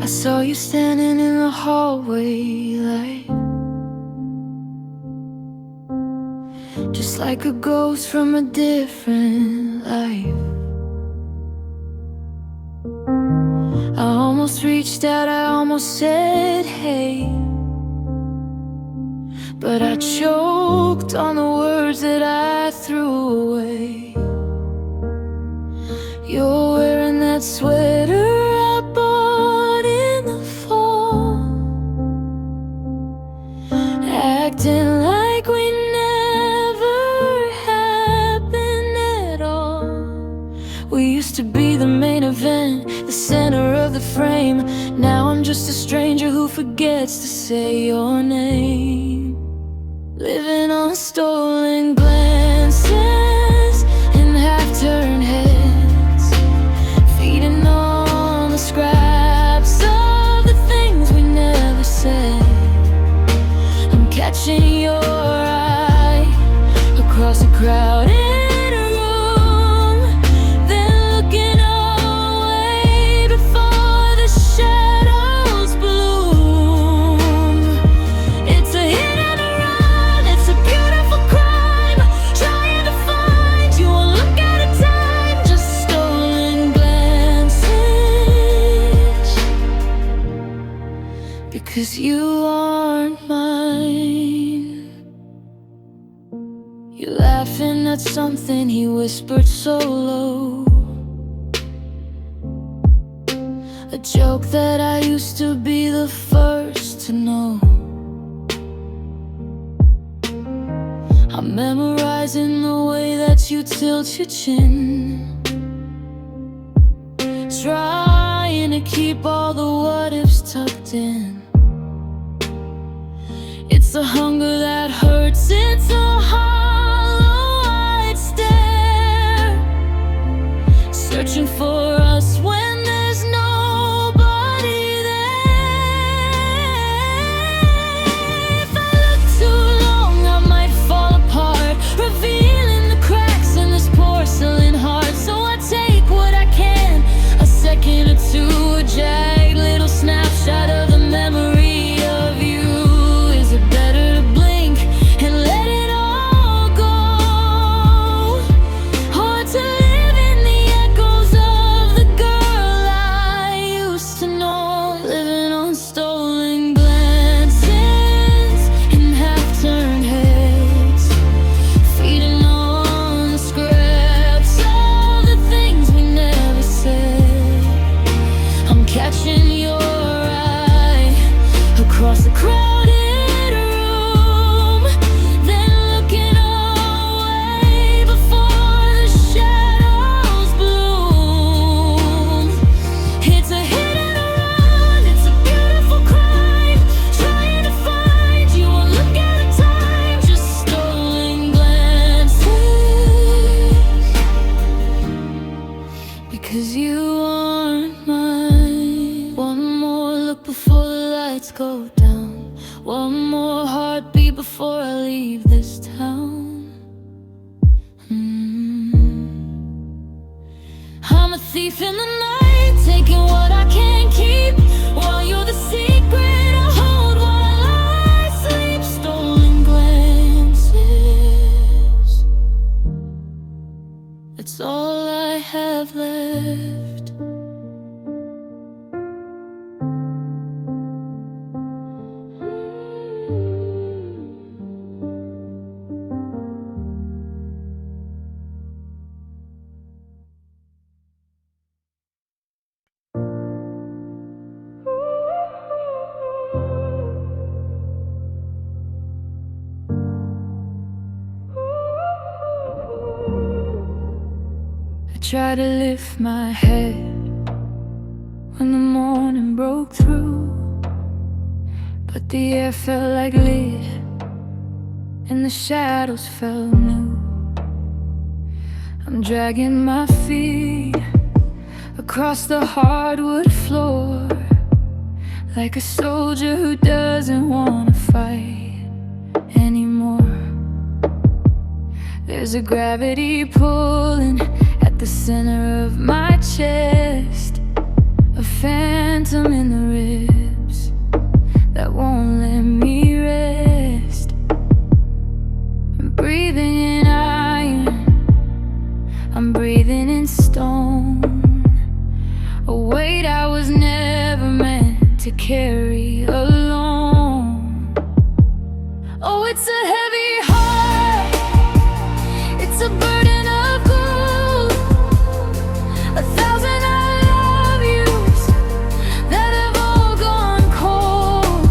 I saw you standing in the hallway light, just like a ghost from a different life. I almost reached out, I almost said hey, but I choked on the words that I threw away. You're wearing that sweater I bought in the fall, acting like we never happened at all. We used to be the main event, the center of of the frame. Now I'm just a stranger who forgets to say your name. Living on stolen glances and half-turned heads, feeding on the scraps of the things we never said. I'm catching your eye across a crowded room, then looking away before the shadows bloom. It's a hit and a run, it's a beautiful crime, trying to find you one look at a time. Just stolen glances, because you aren't mine. You're laughing at something he whispered so low, a joke that I used to be the first to know. I'm memorizing the way that you tilt your chin, trying to keep all the what ifs tucked in. It's the hunger that hurts, it's a hollow-eyed stare, searching for us when there's nobody there. If I look too long, I might fall apart, revealing the cracks in this porcelain heart. So I take what I can, a second or two, a jagged little snapshot of the memory of you. Is it better to blink and let it all go, or to live in the echoes of the girl I used to know? Living on stolen glances and half-turned heads, feeding on the scraps of the things we never said. I'm catching your eye across the crowded room, then looking away before the shadows bloom. It's a hit and a run, it's a beautiful crime, trying to find you one look at a time. Just stolen glances, because you aren't mine. One more look before the lights go down, one more heartbeat before I leave this town. I'm a thief in the night, taking what I can't keep, while you're the secret I hold while I sleep. Stolen glances, that's all I have left. I tried to lift my head when the morning broke through, but the air felt like lead and the shadows felt new. I'm dragging my feet across the hardwood floor, like a soldier who doesn't want to fight anymore. There's a gravity pulling at the center of my chest, a phantom in the ribs that won't let me rest. I'm breathing in iron, I'm breathing in stone, a weight I was never meant to carry alone. Oh, it's a heavy heart, it's a burden of gold, 1,000 I love yous that have all gone cold.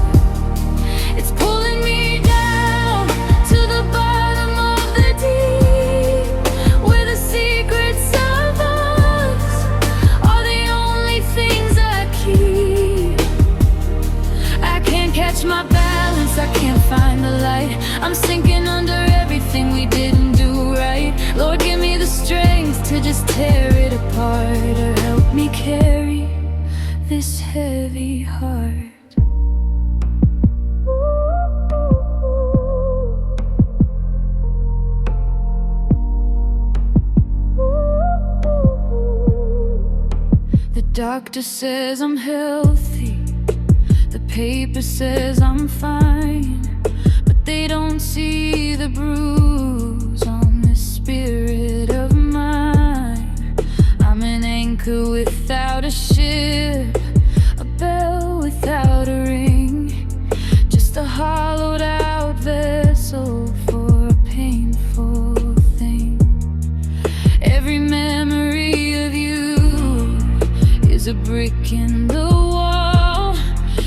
It's pulling me down to the bottom of the deep, where the secrets of us are the only things I I'm sinking under everything we didn't do right. Lord, give me the strength to just tear it apart, or help me carry this heavy heart. The doctor says I'm healthy, the paper says I'm fine, but they don't see the bruise on this spirit of mine. I'm an anchor without a ship, a bell without a ring, just a hollowed out vessel for a painful thing. Every memory of you is a brick in the wall,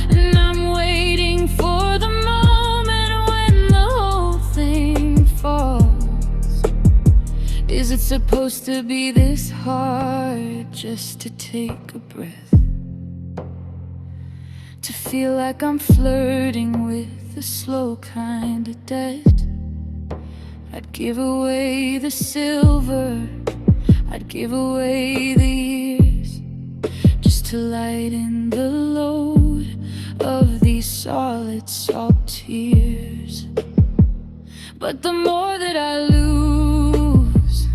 and I'm waiting for the moment when the whole thing falls. Is it supposed to be this hard just to take a breath? To feel like I'm flirting with the slow kind of death? I'd give away the silver, I'd give away the years, just to lighten the load of these solid salt tears. But the more that I lose,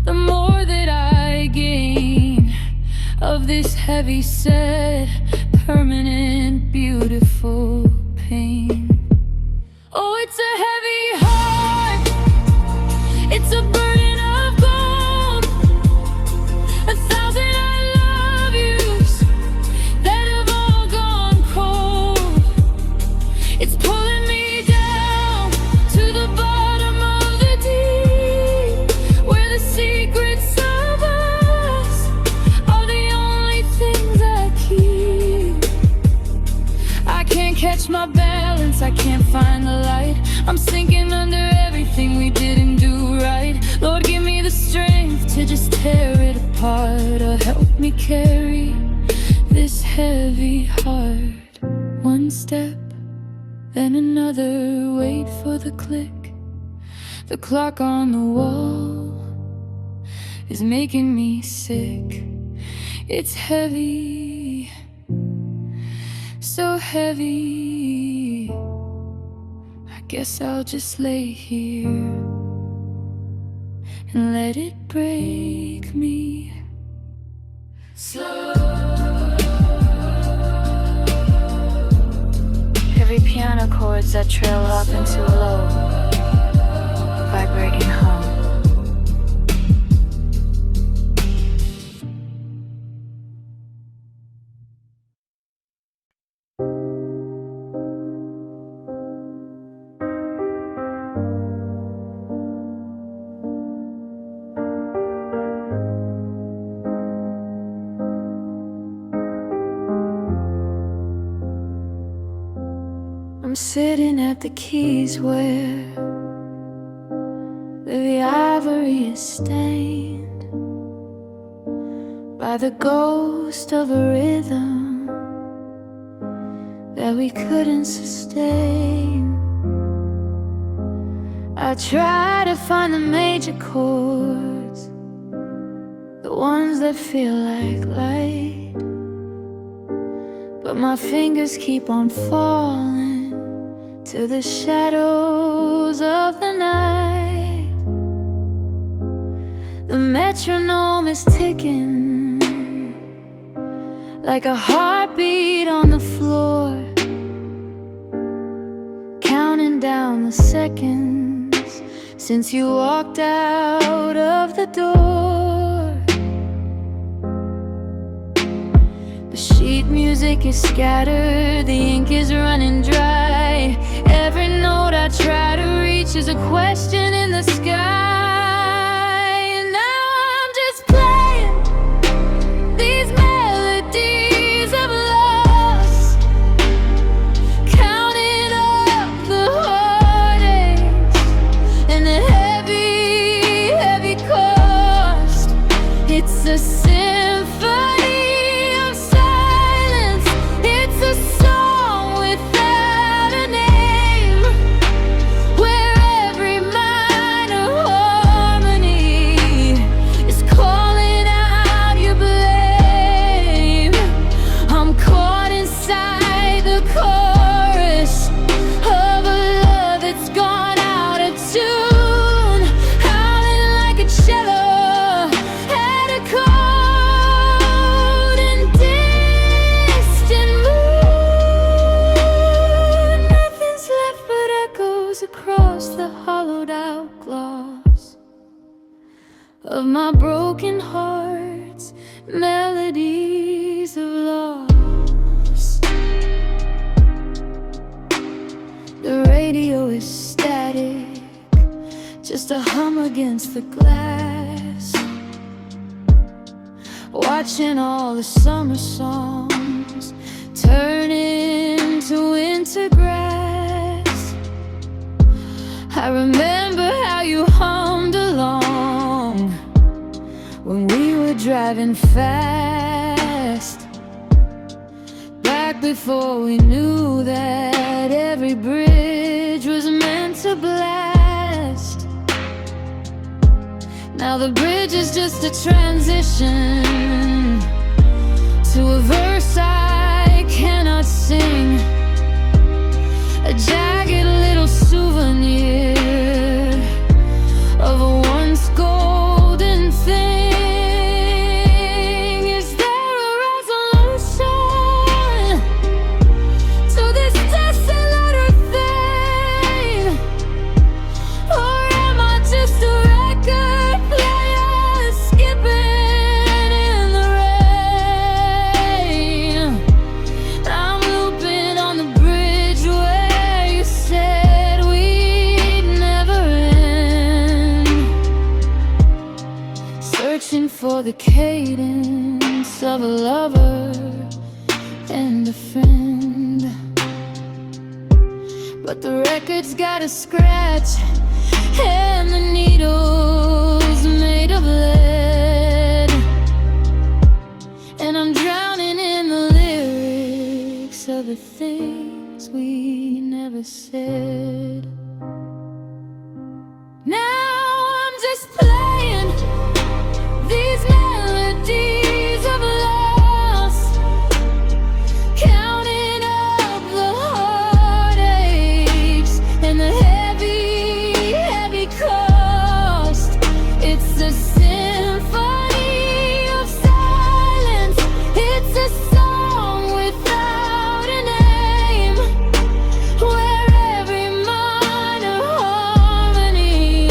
the more that I gain of this heavy set, permanent, beautiful pain. Oh, it's a heavy heart, it's a burden of gold, 1,000 I love yous that have all gone cold. It's pulling me down to the bottom of the deep, where the secrets of us are the only things I keep. I can't catch my balance, I can't find the light. I'm sinking under everything we didn't do right. Lord, give me the strength to just tear it apart, or help me carry this heavy heart. One step, then another, wait for the click. The clock on the wall is making me sick. It's heavy, so heavy. I guess I'll just lay here and let it break me slow. Every piano chords that trail up into a low, vibrating hum. I'm sitting at the keys where the ivory is stained by the ghost of a rhythm that we couldn't sustain. I try to find the major chords, the ones that feel like light, but my fingers keep on falling to the shadows of the night. The metronome is ticking like a heartbeat on the floor, counting down the seconds since you walked out of the door. The sheet music is scattered, the ink is running dry. Every note I try to reach is a question in the sky. And now I'm just playing these melodies of loss, counting up the heartaches and the heavy, heavy cost. It's a symphony of silence, it's a song without a name, where my broken heart's melodies of loss. The radio is static, just a hum against the glass, watching all the summer songs turn into winter grass. I remember how you hummed along when we were driving fast, back before we knew that every bridge was meant to blast. Now the bridge is just a transition to a verse I cannot sing, a jagged little souvenir of a once golden thing. Is there a resolution to this desolate thing, or am I just a record player skipping in the rain? I'm looping on the bridge where you said we'd never end, searching for the cadence of a lover and a friend. But the record's got a scratch and the needle's made of lead, and I'm drowning in the lyrics of the things we never said. Now I'm just playing these melodies of loss, counting up the heartaches and the heavy, heavy cost. It's a symphony of silence, it's a song without a name, where every minor harmony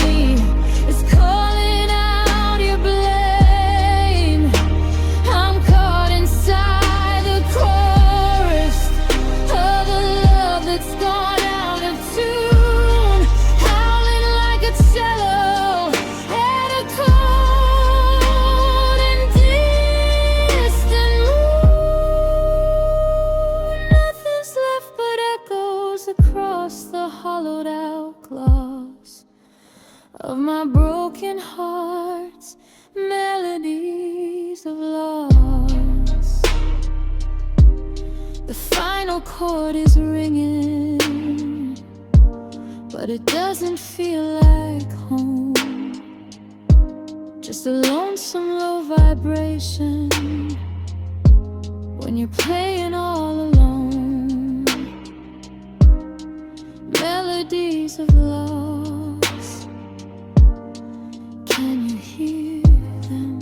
is calling out your blame. I'm caught inside the chorus of a love that's gone out of tune, howling like a cello at a cold and distant moon. Nothing's left but echoes across the hollowed out glass of my broken heart's melodies of loss. The final chord is ringing, but it doesn't feel like home, just a lonesome low vibration when you're playing all alone. Melodies of loss, can you hear them?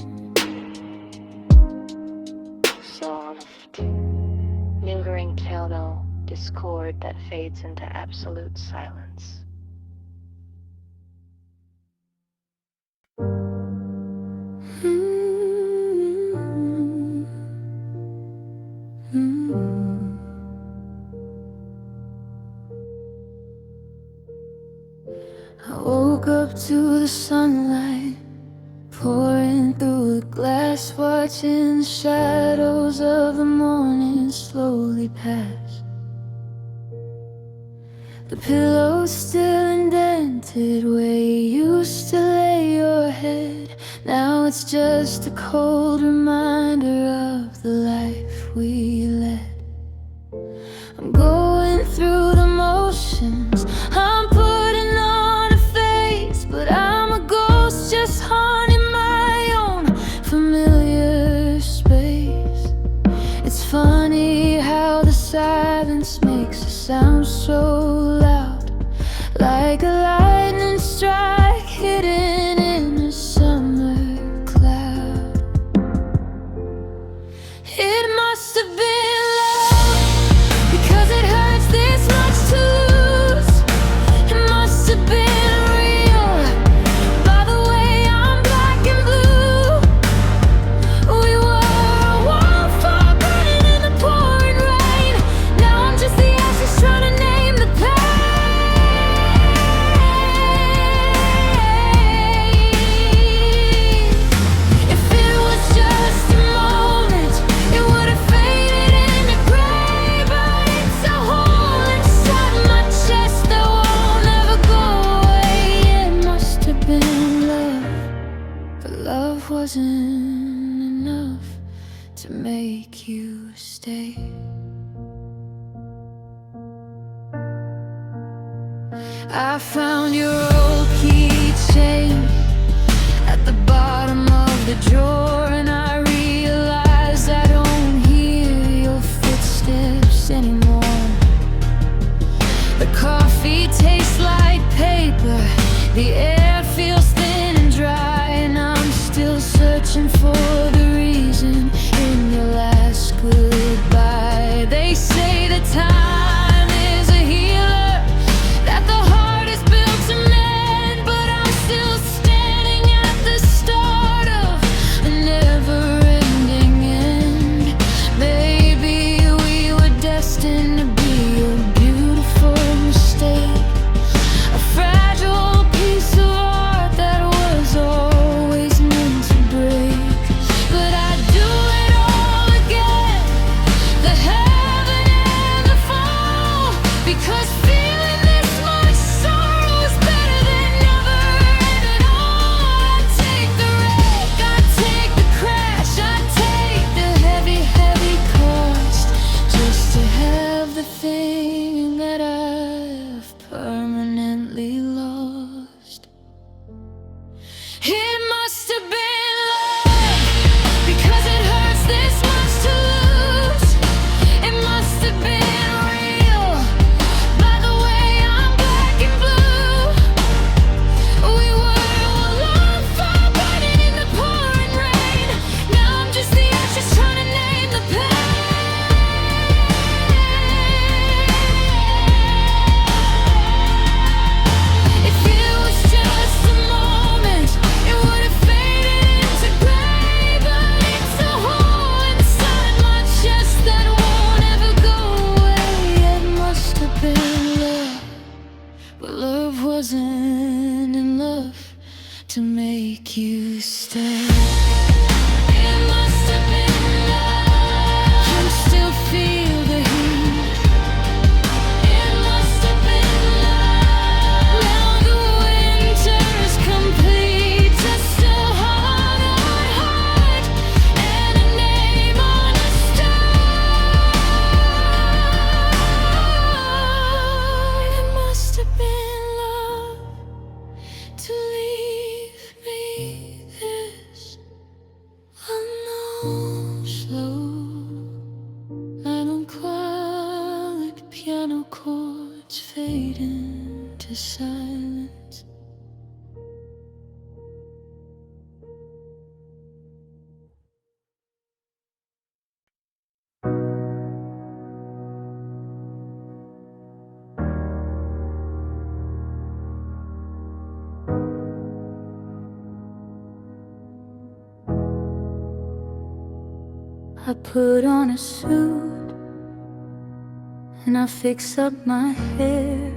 Soft, lingering tonal discord that fades into absolute silence. I woke up to the sunlight pouring through the glass, watching the shadows of the morning slowly pass. The pillow's still indented where you used to lay your head. Now it's just a cold reminder of the life we led. I'm going through the motions, I'm putting on a face, but I'm a ghost just haunting my own familiar space. It's funny how the silence makes a sound so loud, like a lightning strike hidden in a summer cloud. It must have been love, because it hurts this much to lose. It must have been real, by the way I'm black and blue. but love wasn't enough to make you stay. I found your old keychain at the bottom of the drawer, and I realized I don't hear your footsteps anymore. The coffee tastes like paper, the air feels thin and dry, and I'm still searching for the reason in your last goodbye. They say that time is a healer, that the heart is built to mend, but I'm still standing at the start of a never-ending end. Maybe we were destined to be a beautiful mistake, a fragile piece of art that was always meant to break. But I'd do it all again, the heaven and the fall, because feeling this much sorrow is better than never. And at all, I'd take the wreck, I'd take the crash, I'd take the heavy, heavy cost, just to have the thing that I've permanently lost. It must have been love, because it hurts this much to lose. It must have been real, by the way I'm black and blue. We were on fire, burning in the pouring rain. Now I'm just the ashes trying to name the pain. If it was just a moment, it would have faded into gray, but it's a hole inside my chest that won't ever go away. It must have been love, but love wasn't enough to make you stay. It must have been love. You still feel the heat. It must have been love. Now the winter is complete. Just a heart and a name on a stone. It must have been love to leave me this unknown slow. I don't cry like piano chords fade into silence. I put on a suit and I fix up my hair.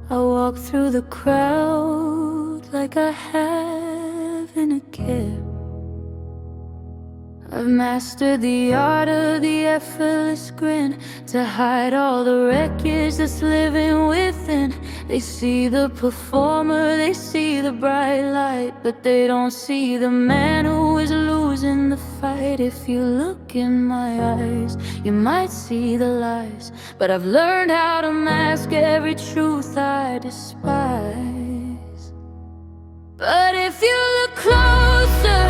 I walk through the crowd like I haven't a care. I've mastered the art of the effortless grin to hide all the wreckage that's living within. They see the performer, they see the bright light, but they don't see the man who is losing the fight. If you look in my eyes, you might see the lies, but I've learned how to mask every truth I despise. But if you look closer,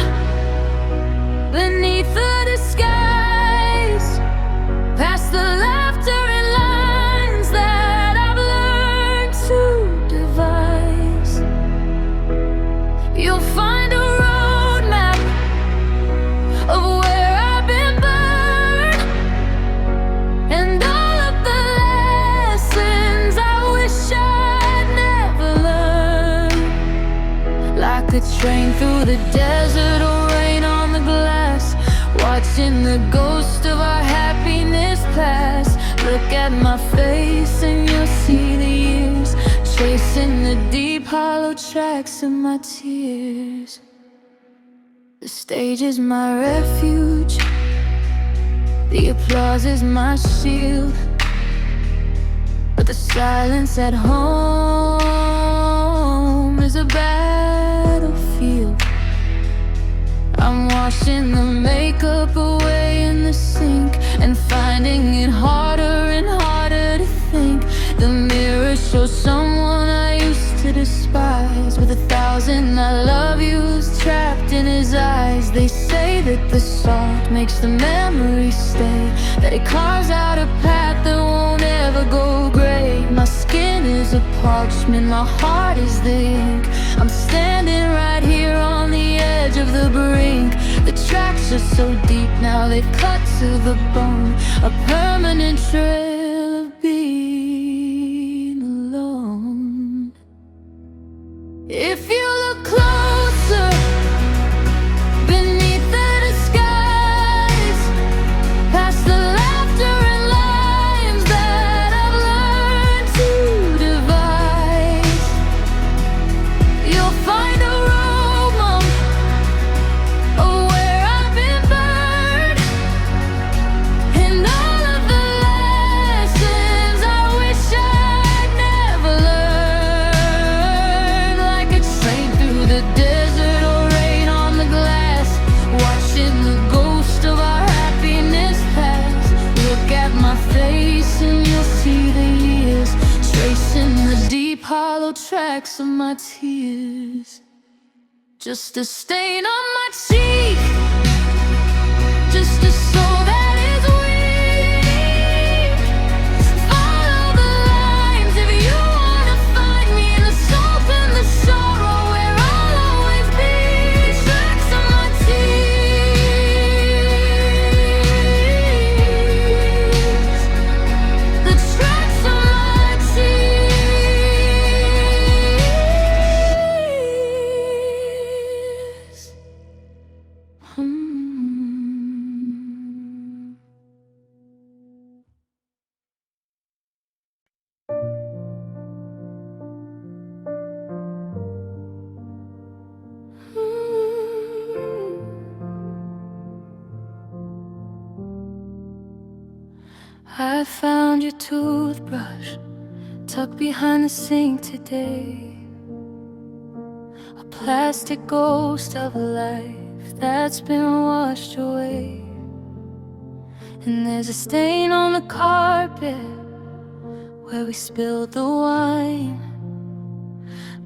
beneath the disguise, past the laughter and lines that I've learned to devise, you'll find a roadmap of where I've been burned, and all of the lessons I wish I'd never learned. Like a train through the desert or rain on the glass, watching the ghost of our happiness pass. Look at my face and you'll see the years, tracing the deep hollow tracks of my tears. The stage is my refuge, the applause is my shield, but the silence at home is a battlefield. washing the makeup away in the sink, and finding it harder and harder to think. The mirror shows someone I used to despise, with 1,000 I love yous trapped in his eyes. They say that the salt makes the memory stay, that it carves out a path that won't ever go gray. My skin is a parchment, my heart is the ink. I'm standing right here on the edge of the brink. The tracks are so deep now they've cut to the bone, a permanent trail of being alone. If you look closer beneath the disguise, past the laughter and lines that I've learned to devise, you'll find a room of where I've been burned, and all of the lessons I wish I'd never learned. Like a train through the desert or rain on the glass, watching the ghost of our happiness pass. Look at my face and you'll see the years, tracing the deep hollow tracks of my tears. Just a stain on my cheek, just a soul that is weak. Follow the lines if you wanna find me, in the salt and the sorrow where I'll always be. Tracks on my teeth, the tracks on my teeth. I found your toothbrush tucked behind the sink today, a plastic ghost of a life that's been washed away. And there's a stain on the carpet where we spilled the wine,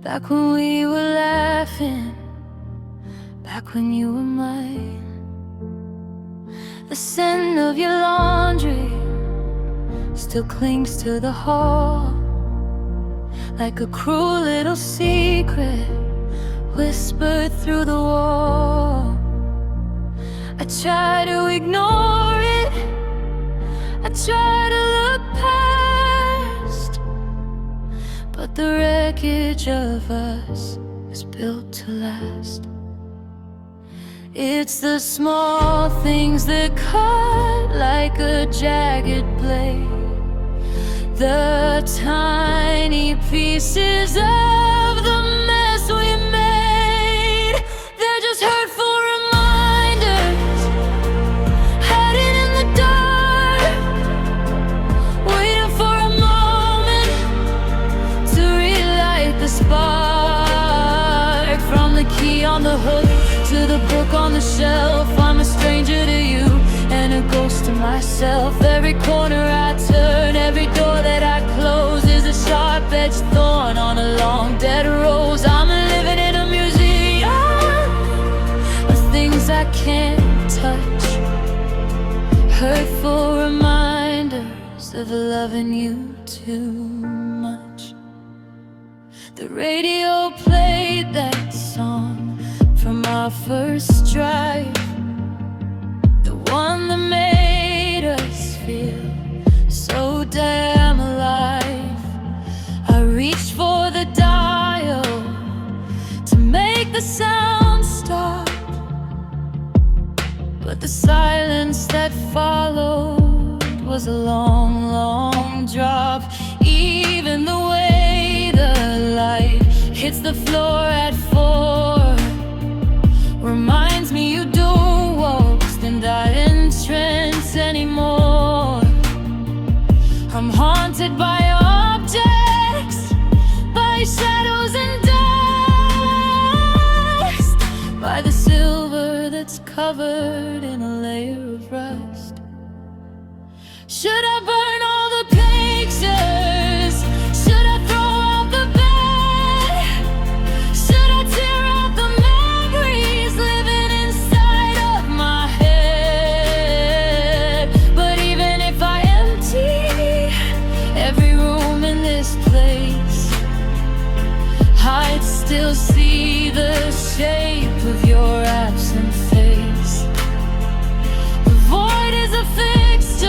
back when we were laughing, back when you were mine. The scent of your laundry still clings to the hall, like a cruel little secret whispered through the wall. I try to ignore it, I try to look past, but the wreckage of us is built to last. It's the small things that cut like a jagged blade, the tiny pieces of the mess we made. They're just hurtful reminders, hiding in the dark, waiting for a moment to relight the spark. From the key on the hook to the book on the shelf, I'm a stranger to you and a ghost to myself. Every corner I turn, every door that I close is a sharp-edged thorn on a long dead rose. I'm living in a museum of things I can't touch, hurtful reminders of loving you too much. The radio played that song from our first drive, the one that made us feel so damn alive. I reached for the dial to make the sound stop, but the silence that followed was a long, long drop. Even the way the light hits the floor at 4 reminds me you don't walk stand-eye entrance anymore. I'm haunted by objects, by shadows and dust, by the silver that that's covered in a layer of rust. Should I burn all the pictures? Should I throw out the bed? Should I tear out the memories living inside of my head? But even if I empty every room in this place, I'd still see the shape of your absent face. The void is a fixture,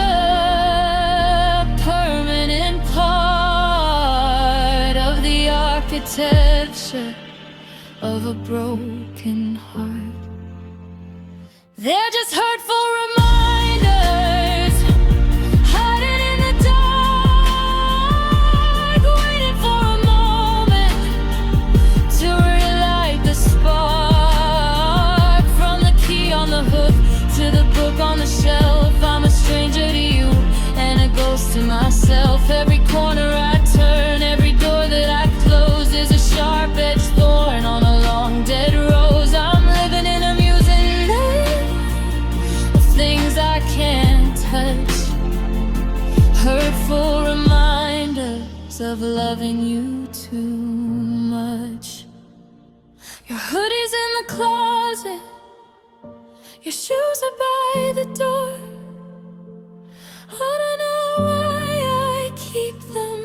permanent part of the architecture of a broken heart. They're just hurtful reminders, hiding in the dark, waiting for a moment to relight the spark. From the key on the hook to the book on the shelf, I'm a stranger to you and a ghost to myself. Every corner I turn, every door that I close is a sharp-edged thorn on a long dead rose. I'm living in a musing land of things I can't touch, hurtful reminders of loving you too much. Your hoodie's in the closet, your shoes are by the door. I don't know why I keep them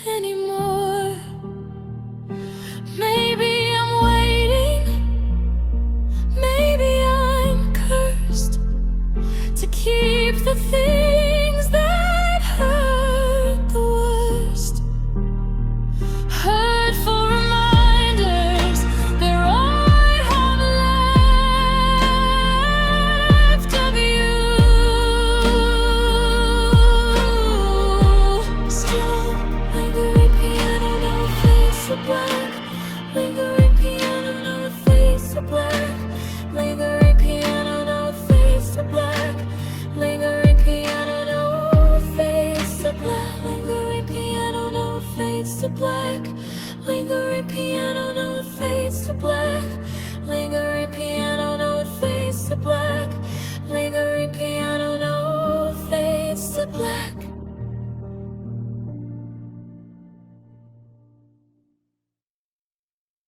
anymore. Maybe I'm waiting, maybe I'm cursed to keep the things that hurt the worst. Hurtful reminders, they're all I have left of you. Still lingering piano, no face of black. Lingering piano, no face of black. Lingering piano, no face of black. Lingering piano, no face of black. Lingering piano, no face of black. Lingering piano, no face of black. Lingering piano, no face of black.